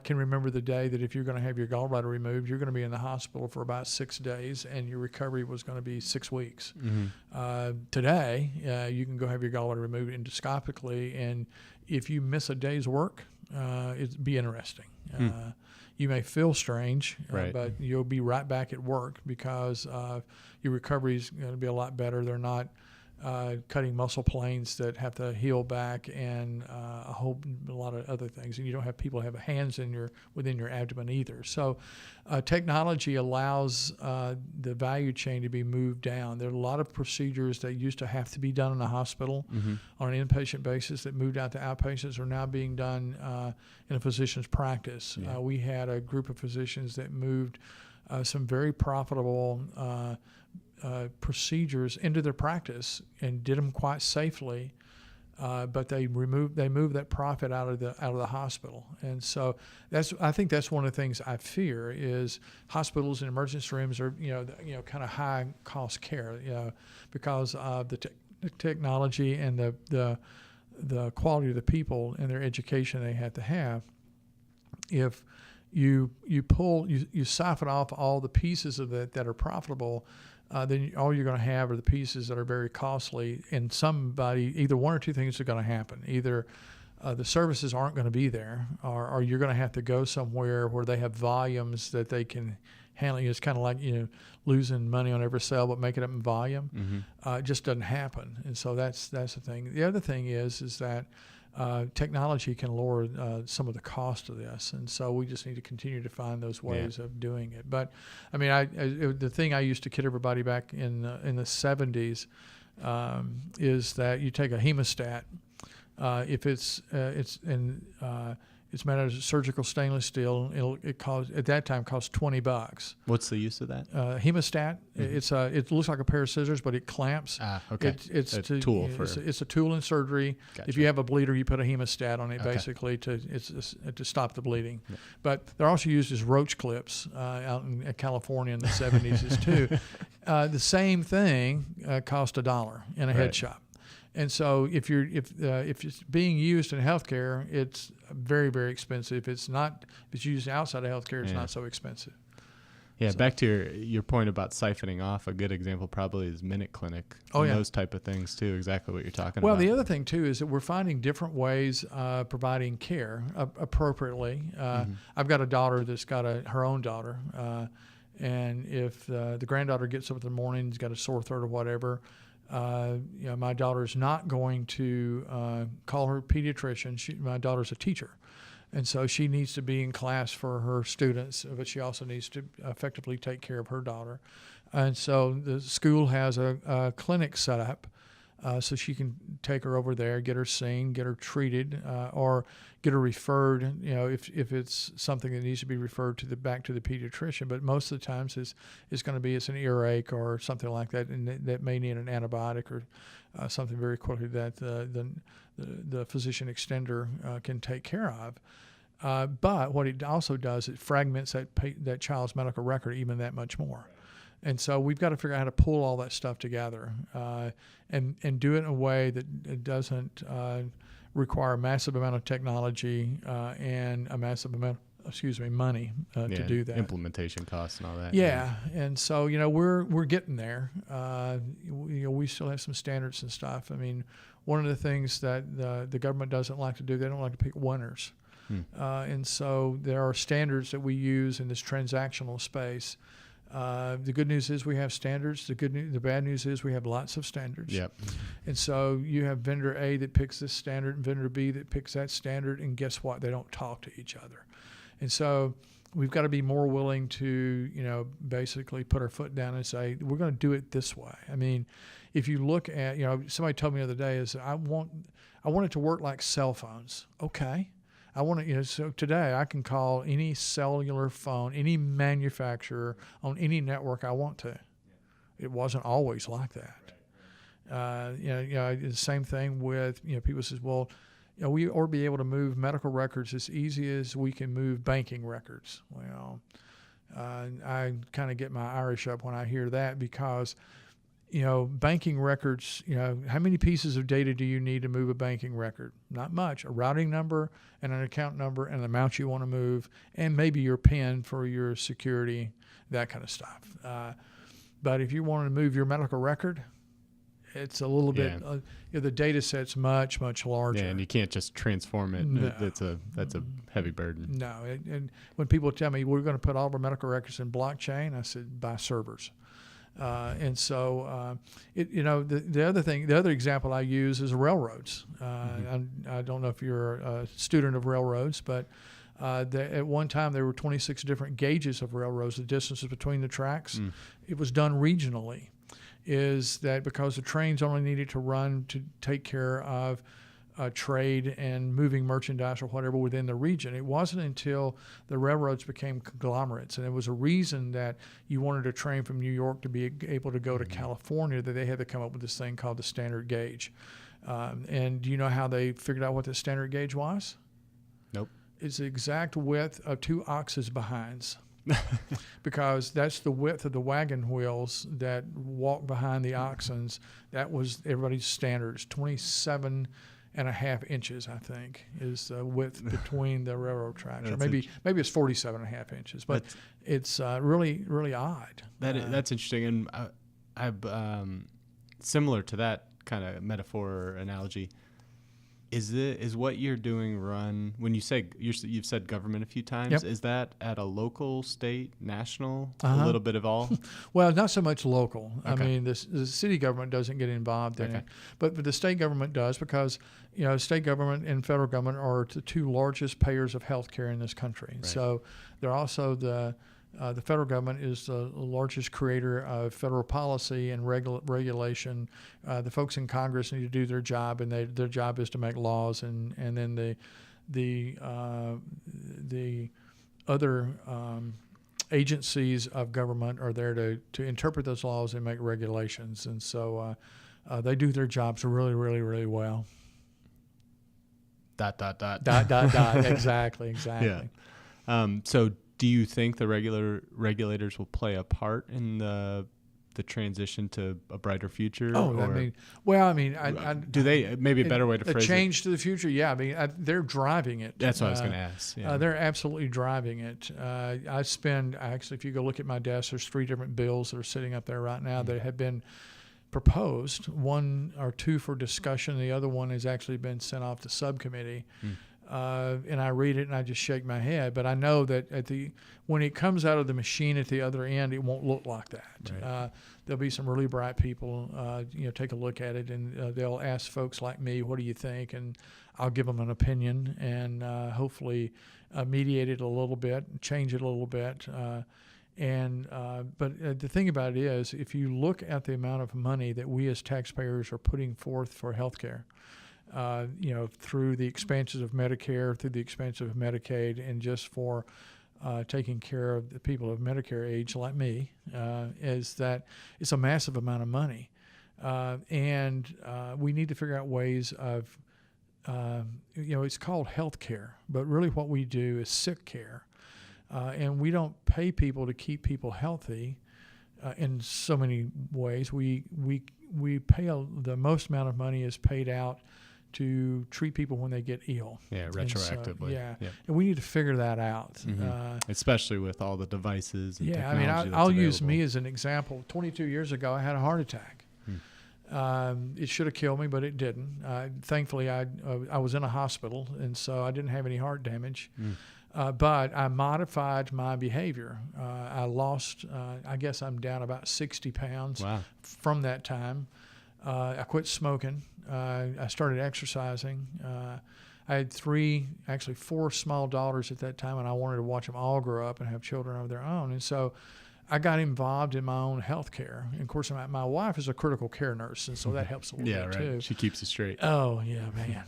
can remember the day that if you're going to have your gallbladder removed, you're going to be in the hospital for about 6 days, and your recovery was going to be 6 weeks. Today, you can go have your gallbladder removed endoscopically, and if you miss a day's work, it'd be interesting. You may feel strange, but you'll be right back at work because your recovery is going to be a lot better. They're not cutting muscle planes that have to heal back and a lot of other things. And you don't have people have hands within your abdomen either. So technology allows the value chain to be moved down. There are a lot of procedures that used to have to be done in a hospital on an inpatient basis that moved out to outpatients are now being done in a physician's practice. We had a group of physicians that moved some very profitable procedures into their practice and did them quite safely, but they moved that profit out of the hospital. And so I think that's one of the things I fear is hospitals and emergency rooms are kind of high cost care because of the technology and the quality of the people and their education they have to have. If you siphon off all the pieces of it that are profitable, then all you're going to have are the pieces that are very costly, and either one or two things are going to happen. Either the services aren't going to be there, or you're going to have to go somewhere where they have volumes that they can handle. It's kind of like losing money on every sale, but make it up in volume. It just doesn't happen, and so that's the thing. The other thing is that technology can lower some of the cost of this, and so we just need to continue to find those ways of doing it. But I mean, the thing I used to kid everybody back in the 70s is that you take a hemostat, if it's made out of surgical stainless steel. It cost $20. What's the use of that? Hemostat. It looks like a pair of scissors, but it clamps. Okay. It's a tool it's a tool in surgery. Gotcha. If you have a bleeder, you put a hemostat on it basically to stop the bleeding. Yeah. But they're also used as roach clips out in California in the 70s too. The same thing cost $1 in a head shop. And so if it's being used in healthcare, it's very, very expensive. If it's used outside of healthcare, it's not so expensive. Yeah, so. Back to your point about siphoning off, a good example probably is Minute Clinic. Those type of things too, exactly what you're talking about. Well, the other thing too is that we're finding different ways of providing care appropriately. I've got a daughter that's got her own daughter, and if the granddaughter gets up in the morning, has got a sore throat or whatever, my daughter's not going to call her pediatrician. My daughter's a teacher. And so she needs to be in class for her students, but she also needs to effectively take care of her daughter. And so the school has a clinic set up so she can take her over there, get her seen, get her treated, or get her referred, if it's something that needs to be referred back to the pediatrician. But most of the times it's going to be an earache or something like that, and that may need an antibiotic or something very quickly that the physician extender can take care of. But what it also does, it fragments that child's medical record even that much more. And so we've got to figure out how to pull all that stuff together and do it in a way that it doesn't require a massive amount of technology and a massive amount money to do that. Implementation costs and all that. Yeah. And so, we're getting there. We still have some standards and stuff. I mean, one of the things that the government doesn't like to do, they don't like to pick winners. And so there are standards that we use in this transactional space. The good news is we have standards. The bad news is we have lots of standards. Yep. And so you have vendor A that picks this standard and vendor B that picks that standard, and guess what? They don't talk to each other. And so we've got to be more willing to, basically put our foot down and say, we're going to do it this way. I mean, if you look at, somebody told me the other day is I want it to work like cell phones. Okay. I want to, so today I can call any cellular phone, any manufacturer on any network I want to. It wasn't always like that. The same thing with, people says, well, we ought to be able to move medical records as easy as we can move banking records. Well, I kind of get my Irish up when I hear that because, banking records, how many pieces of data do you need to move a banking record? Not much. A routing number and an account number and the amount you want to move and maybe your PIN for your security, that kind of stuff. But if you want to move your medical record, it's a little bit, the data set's much, much larger. Yeah, and you can't just transform it. No. That's a heavy burden. No, and when people tell me we're going to put all of our medical records in blockchain, I said, buy servers. And so, the other example I use is railroads. I don't know if you're a student of railroads, but at one time there were 26 different gauges of railroads, the distances between the tracks. It was done regionally. Is that because the trains only needed to run to take care of trade and moving merchandise or whatever within the region. It wasn't until the railroads became conglomerates, and it was a reason that you wanted a train from New York to be able to go to California, that they had to come up with this thing called the standard gauge. And do you know how they figured out what the standard gauge was? Nope. It's the exact width of 2 oxes' behinds. Because that's the width of the wagon wheels that walk behind the oxens. That was everybody's standards. 27.5 inches, I think, is the width between the railroad tracks. Or maybe it's 47.5 inches, but it's really, really odd. That's interesting, and I've similar to that kind of metaphor or analogy. Is what you're doing run when you say you've said government a few times? Yep. Is that at a local, state, national, a little bit of all? Well, not so much local. Okay. I mean, the city government doesn't get involved in it, but the state government does because state government and federal government are the 2 largest payers of health care in this country. Right. So they're also the federal government is the largest creator of federal policy and regulation. The folks in Congress need to do their job, and their job is to make laws, and then the other agencies of government are there to interpret those laws and make regulations. And so they do their jobs really, really, really well. ... Exactly. Yeah. So do you think the regulators will play a part in the transition to a brighter future? Do they? Maybe a better way to phrase it. A change to the future. Yeah, they're driving it. That's what I was going to ask. Yeah. They're absolutely driving it. If you go look at my desk, there's 3 different bills that are sitting up there right now that have been proposed. 1 or 2 for discussion. The other one has actually been sent off to subcommittee. and I read it and I just shake my head. But I know that when it comes out of the machine at the other end, it won't look like that. Right. There'll be some really bright people, take a look at it, and they'll ask folks like me, what do you think? And I'll give them an opinion and hopefully mediate it a little bit, change it a little bit. But the thing about it is, if you look at the amount of money that we as taxpayers are putting forth for healthcare, through the expansions of Medicare, through the expansion of Medicaid, and just for taking care of the people of Medicare age like me, is that it's a massive amount of money. And we need to figure out ways of, it's called health care, but really what we do is sick care. And we don't pay people to keep people healthy in so many ways. We pay the most amount of money is paid out to treat people when they get ill. Yeah, retroactively. So, and we need to figure that out. Mm-hmm. Especially with all the devices and technology I mean, that's I'll available. use me as an example. 22 years ago, I had a heart attack. It should have killed me, but it didn't. Thankfully, I was in a hospital, and so I didn't have any heart damage. But I modified my behavior. I lost, I guess I'm down about 60 pounds from that time. I quit smoking. I started exercising. I had 4 small daughters at that time, and I wanted to watch them all grow up and have children of their own. And so I got involved in my own health care. And of course, my wife is a critical care nurse, and so that helps a little bit too. She keeps you straight. Oh, yeah, man.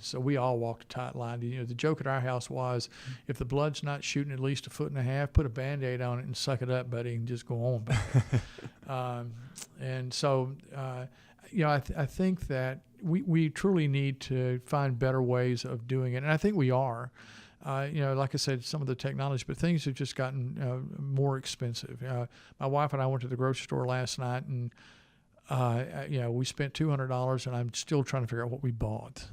So we all walked a tight line. The joke at our house was, if the blood's not shooting at least 1.5 feet, put a Band-Aid on it and suck it up, buddy, and just go on back. And so, I think that we truly need to find better ways of doing it. And I think we are. Like I said, some of the technology, but things have just gotten more expensive. My wife and I went to the grocery store last night, and we spent $200, and I'm still trying to figure out what we bought.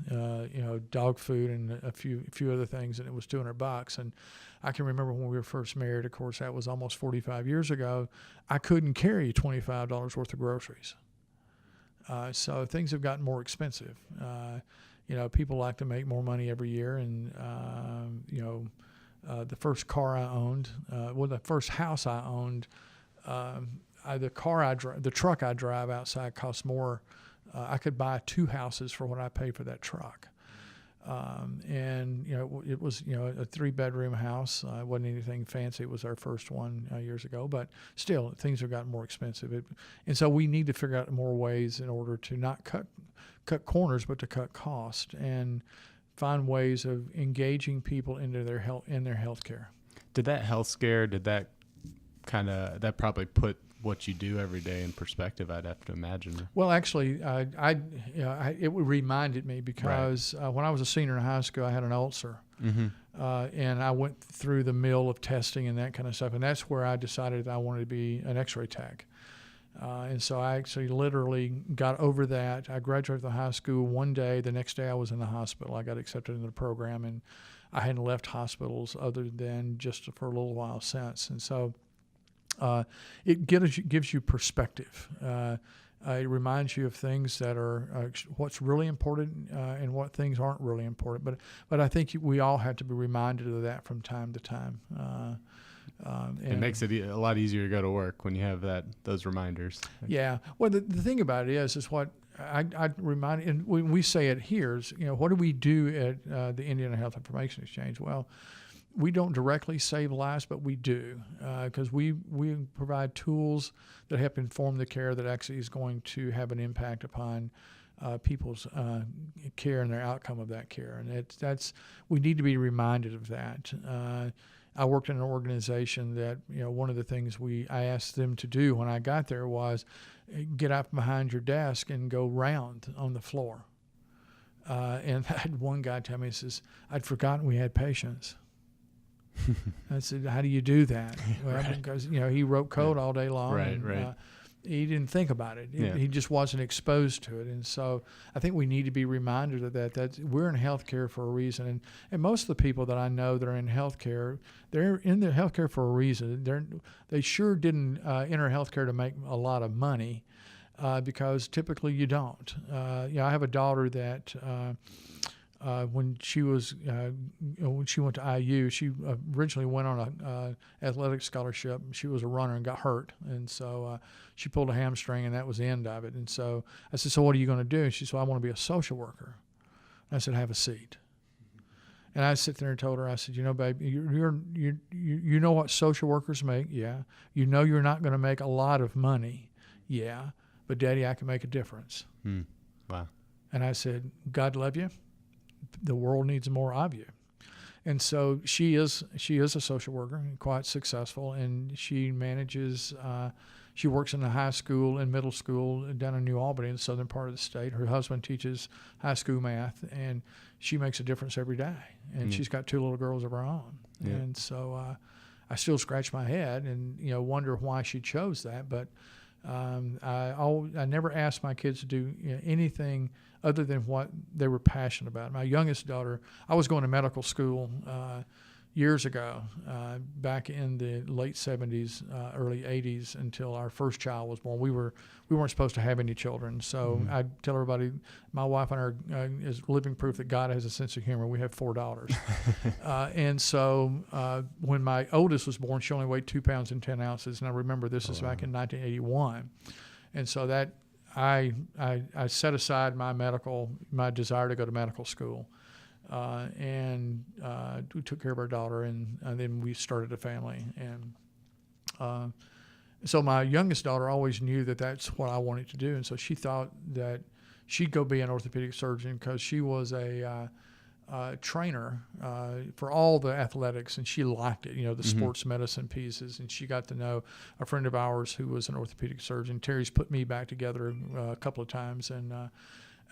Dog food and a few other things, and it was $200. And I can remember when we were first married. Of course, that was almost 45 years ago. I couldn't carry $25 worth of groceries. So things have gotten more expensive. People like to make more money every year, and the first car I owned, the first house I owned, the truck I drive outside costs more. I could buy 2 houses for what I paid for that truck. It was a 3-bedroom house. It wasn't anything fancy. It was our first one years ago, but still things have gotten more expensive. And so we need to figure out more ways in order to not cut corners, but to cut cost and find ways of engaging people into their health care. Did that health scare, that probably put what you do every day in perspective, I'd have to imagine. Well, actually, it reminded me because when I was a senior in high school, I had an ulcer. Mm-hmm. And I went through the mill of testing and that kind of stuff. And that's where I decided that I wanted to be an x-ray tech. And so I actually literally got over that. I graduated from high school one day. The next day I was in the hospital. I got accepted into the program, and I hadn't left hospitals other than just for a little while since. And so it gives you perspective. It reminds you of things that are what's really important and what things aren't really important. But I think we all have to be reminded of that from time to time. It makes it a lot easier to go to work when you have those reminders. Yeah. Well, the thing about it is what I remind, and when we say it here, is, what do we do at the Indiana Health Information Exchange? Well, we don't directly save lives, but we do, because we provide tools that help inform the care that actually is going to have an impact upon people's care and their outcome of that care. And we need to be reminded of that. I worked in an organization that, one of the things I asked them to do when I got there was get up behind your desk and go round on the floor. And I had one guy tell me, he says, I'd forgotten we had patients. I said, how do you do that? Well, because, he wrote code all day long. Right. He didn't think about it. He just wasn't exposed to it. And so I think we need to be reminded of that we're in healthcare for a reason. And most of the people that I know that are in healthcare, they're in their healthcare for a reason. They sure didn't enter healthcare to make a lot of money, because typically you don't. I have a daughter that when she went to IU, she originally went on a athletic scholarship. She was a runner and got hurt, and so she pulled a hamstring, and that was the end of it. And so I said, "So what are you going to do?" She said, "I want to be a social worker." And I said, "Have a seat." And I sit there and told her, I said, babe, you know what social workers make? Yeah. You know you're not going to make a lot of money. Yeah. But Daddy, I can make a difference. Wow. And I said, God love you. The world needs more of you. And so she is a social worker and quite successful, and she manages she works in a high school and middle school down in New Albany in the southern part of the state. Her husband teaches high school math, and she makes a difference every day. And she's got 2 little girls of her own. Yeah. And so I still scratch my head and wonder why she chose that. But I never asked my kids to do anything other than what they were passionate about. My youngest daughter, I was going to medical school years ago, back in the late 70s, early 80s, until our first child was born. We weren't supposed to have any children. So I tell everybody, my wife and I is living proof that God has a sense of humor. We have 4 daughters. And so when my oldest was born, she only weighed 2 pounds and 10 ounces. And I remember this is back in 1981. And so that I set aside my desire to go to medical school. And we took care of our daughter, and then we started a family. And so my youngest daughter always knew that that's what I wanted to do, and so she thought that she'd go be an orthopedic surgeon because she was a trainer for all the athletics, and she liked it, the sports medicine pieces. And she got to know a friend of ours who was an orthopedic surgeon. Terry's put me back together a couple of times, and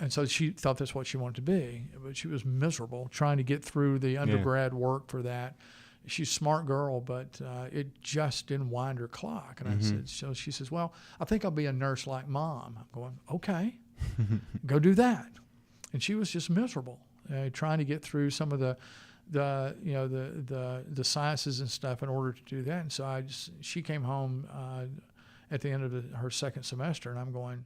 so she thought that's what she wanted to be, but she was miserable trying to get through the undergrad work for that. She's a smart girl, but it just didn't wind her clock. And I said, so she says, well, I think I'll be a nurse like Mom. I'm going, okay, go do that. And she was just miserable, trying to get through some of the sciences and stuff in order to do that. And so she came home at the end of her second semester, and I'm going,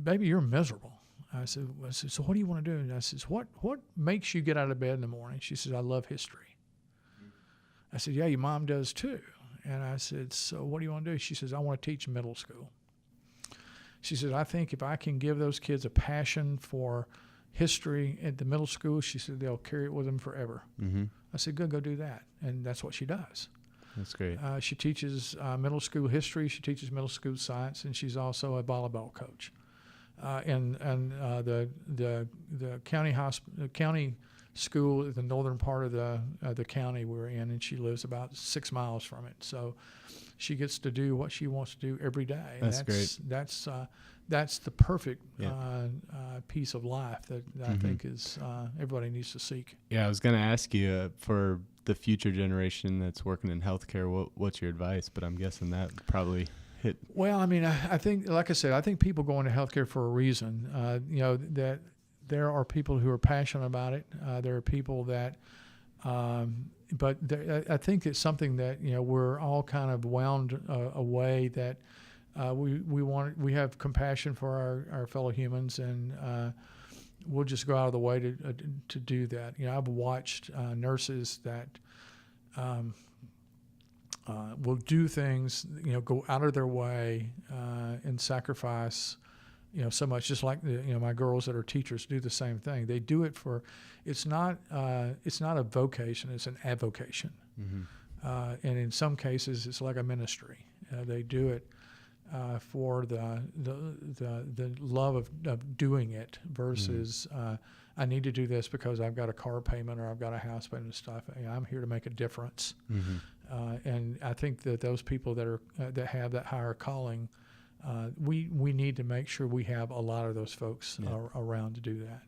baby, you're miserable. I said, so what do you want to do? And I said, what makes you get out of bed in the morning? She says, I love history. I said, yeah, your mom does too. And I said, so what do you want to do? She says, I want to teach middle school. She said, I think if I can give those kids a passion for history at the middle school, she said, they'll carry it with them forever. I said, good, go do that. And that's what she does. That's great. She teaches middle school history. She teaches middle school science, and she's also a volleyball coach. And the county school, the northern part of the county we're in, and she lives about 6 miles from it. So she gets to do what she wants to do every day. That's great. That's the perfect piece of life that I think is everybody needs to seek. Yeah, I was going to ask you for the future generation that's working in healthcare, what's your advice? But I'm guessing that probably hit. Well, I mean, I think, like I said, I think people go into healthcare for a reason. That there are people who are passionate about it. There are people that, but I think it's something that we're all kind of wound away that we have compassion for our fellow humans, and we'll just go out of the way to do that. I've watched nurses that will do things, go out of their way and sacrifice, so much. Just like my girls that are teachers do the same thing. They do it for. It's not a vocation; it's an avocation. And in some cases, it's like a ministry. They do it for the love of doing it versus I need to do this because I've got a car payment or I've got a house payment and stuff. I'm here to make a difference. And I think that those people that have that higher calling, we need to make sure we have a lot of those folks around to do that.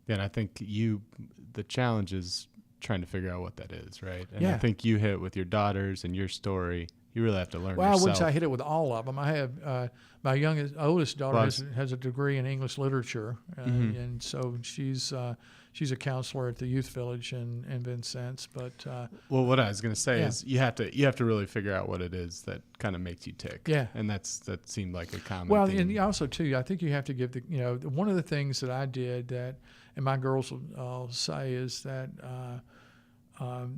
Yeah, and I think the challenge is trying to figure out what that is, right? And I think you hit with your daughters and your story. You really have to learn yourself. Well, I wouldn't say I hit it with all of them. I have my oldest daughter has a degree in English literature, and so she's a counselor at the youth village in Vincennes. But well, what I was going to say is you have to really figure out what it is that kind of makes you tick. Yeah, and that seemed like a common. Well, theme. And also too, I think you have to give one of the things that I did and my girls will say is that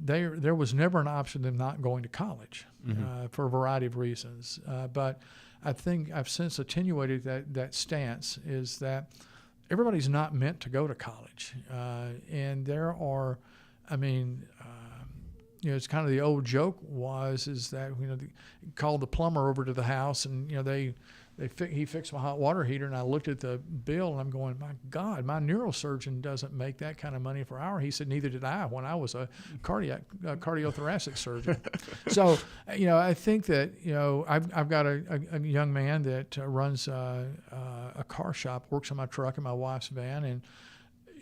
there was never an option of them not going to college for a variety of reasons. But I think I've since attenuated that stance is that everybody's not meant to go to college. And there are, it's kind of the old joke is that, called the plumber over to the house and, he fixed my hot water heater, and I looked at the bill and I'm going, my God, my neurosurgeon doesn't make that kind of money per hour. He said, neither did I when I was a cardiothoracic surgeon. So, I think that, I've got a young man that runs a car shop, works on my truck and my wife's van, and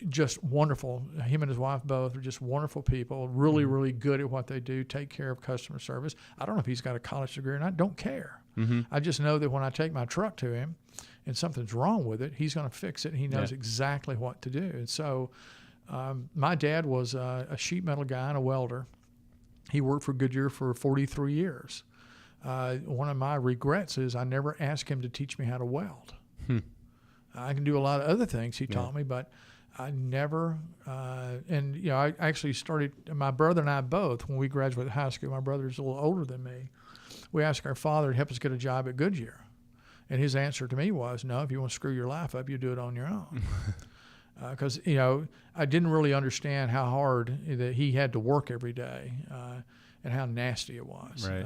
just wonderful. Him and his wife both are just wonderful people, really, really good at what they do, take care of customer service. I don't know if he's got a college degree or not, don't care. I just know that when I take my truck to him and something's wrong with it, he's going to fix it, and he knows exactly what to do. And so my dad was a sheet metal guy and a welder. He worked for Goodyear for 43 years. One of my regrets is I never asked him to teach me how to weld. I can do a lot of other things he taught me, but I never, I actually started, my brother and I both, when we graduated high school, my brother's a little older than me, we asked our father to help us get a job at Goodyear. And his answer to me was, no, if you want to screw your life up, you do it on your own. Because, I didn't really understand how hard that he had to work every day and how nasty it was. Right.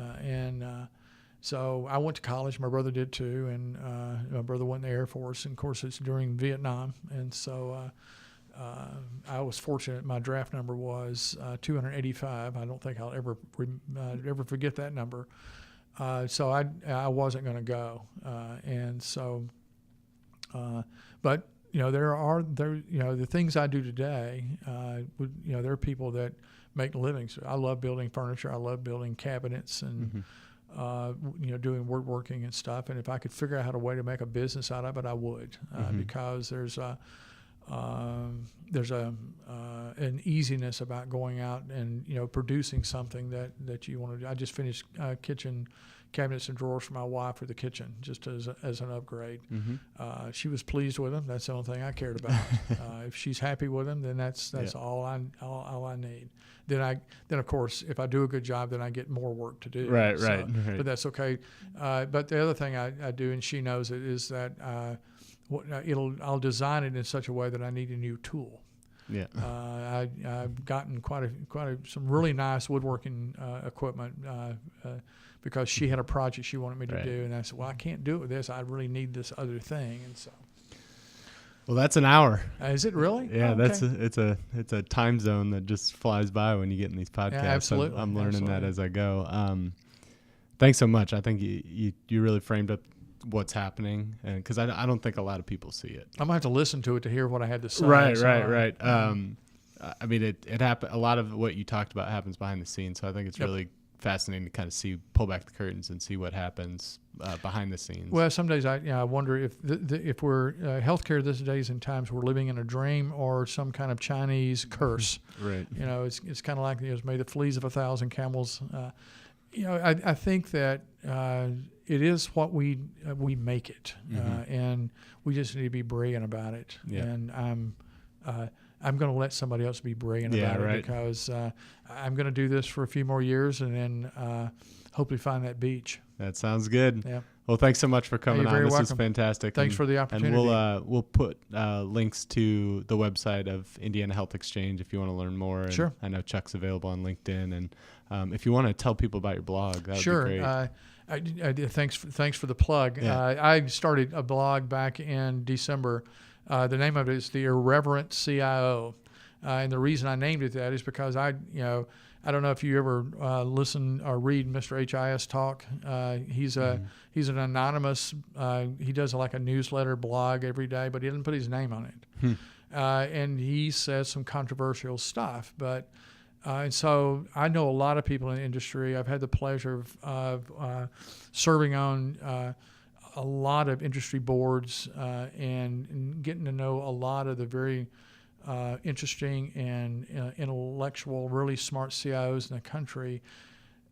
So I went to college. My brother did too. And my brother went in the Air Force. And, of course, it's during Vietnam. And so I was fortunate. My draft number was 285. I don't think I'll ever forget that number. So I wasn't going to go. But there are the things I do today. There are people that make livings. I love building furniture. I love building cabinets and doing woodworking and stuff. And if I could figure out a way to make a business out of it, I would, because there's an easiness about going out and producing something that you want to do. I just finished kitchen cabinets and drawers for my wife for the kitchen, just as an upgrade. She was pleased with them. That's the only thing I cared about. If she's happy with them, then that's all I need. Then of course, if I do a good job, then I get more work to do. Right. But that's okay. But the other thing I do, and she knows it, is that I'll design it in such a way that I need a new tool. Yeah. I've gotten some really nice woodworking equipment because she had a project she wanted me to do, and I said, well, I can't do it with this. I really need this other thing, and so. Well, that's an hour. Is it really? Yeah, okay. It's a time zone that just flies by when you get in these podcasts. Yeah, absolutely. I'm learning that as I go. Thanks so much. I think you really framed up what's happening, and because I don't think a lot of people see it. I'm gonna have to listen to it to hear what I had to say. Right. It happened. A lot of what you talked about happens behind the scenes, so I think it's really fascinating to kind of pull back the curtains and see what happens behind the scenes. Well, some days I wonder if we're healthcare these days and times we're living in a dream or some kind of Chinese curse. Right. It's kind of like may the fleas of 1,000 camels. I think that it is what we make it, and we just need to be brilliant about it. Yeah. And I'm going to let somebody else be brilliant about it because I'm going to do this for a few more years and then hopefully find that beach. That sounds good. Yeah. Well, thanks so much for coming on. This is fantastic. Thanks for the opportunity. And we'll put links to the website of Indiana Health Exchange if you want to learn more. And sure. I know Chuck's available on LinkedIn, and if you want to tell people about your blog, that would be great. Thanks for the plug. Yeah. I started a blog back in December. The name of it is the Irreverent CIO, and the reason I named it that is because I don't know if you ever listen or read Mr. HIS talk. He's an anonymous. He does like a newsletter blog every day, but he doesn't put his name on it. And he says some controversial stuff, but. And so I know a lot of people in the industry. I've had the pleasure of serving on a lot of industry boards and getting to know a lot of the very interesting and intellectual, really smart CIOs in the country.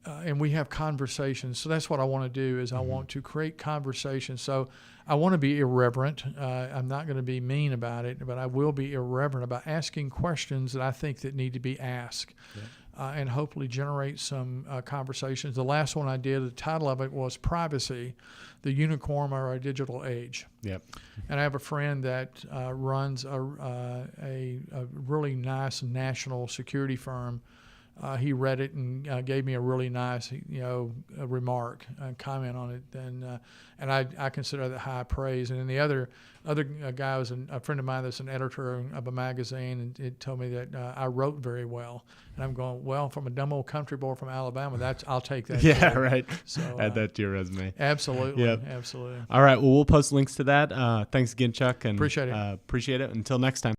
and we have conversations. So that's what I want to do is I want to create conversations. So I want to be irreverent. I'm not going to be mean about it, but I will be irreverent about asking questions that I think that need to be asked. Yeah. And hopefully generate some conversations. The last one I did, the title of it was Privacy, the Unicorn of Our Digital Age. Yep. And I have a friend that runs a really nice national security firm. He read it and gave me a really nice, a remark, a comment on it, and I consider that high praise. And then the other guy was a friend of mine that's an editor of a magazine, and it told me that I wrote very well. And I'm going, well, from a dumb old country boy from Alabama, I'll take that. Yeah, right. So add that to your resume. Absolutely, yep. Absolutely. All right, well, we'll post links to that. Thanks again, Chuck, and appreciate it. Appreciate it. Until next time.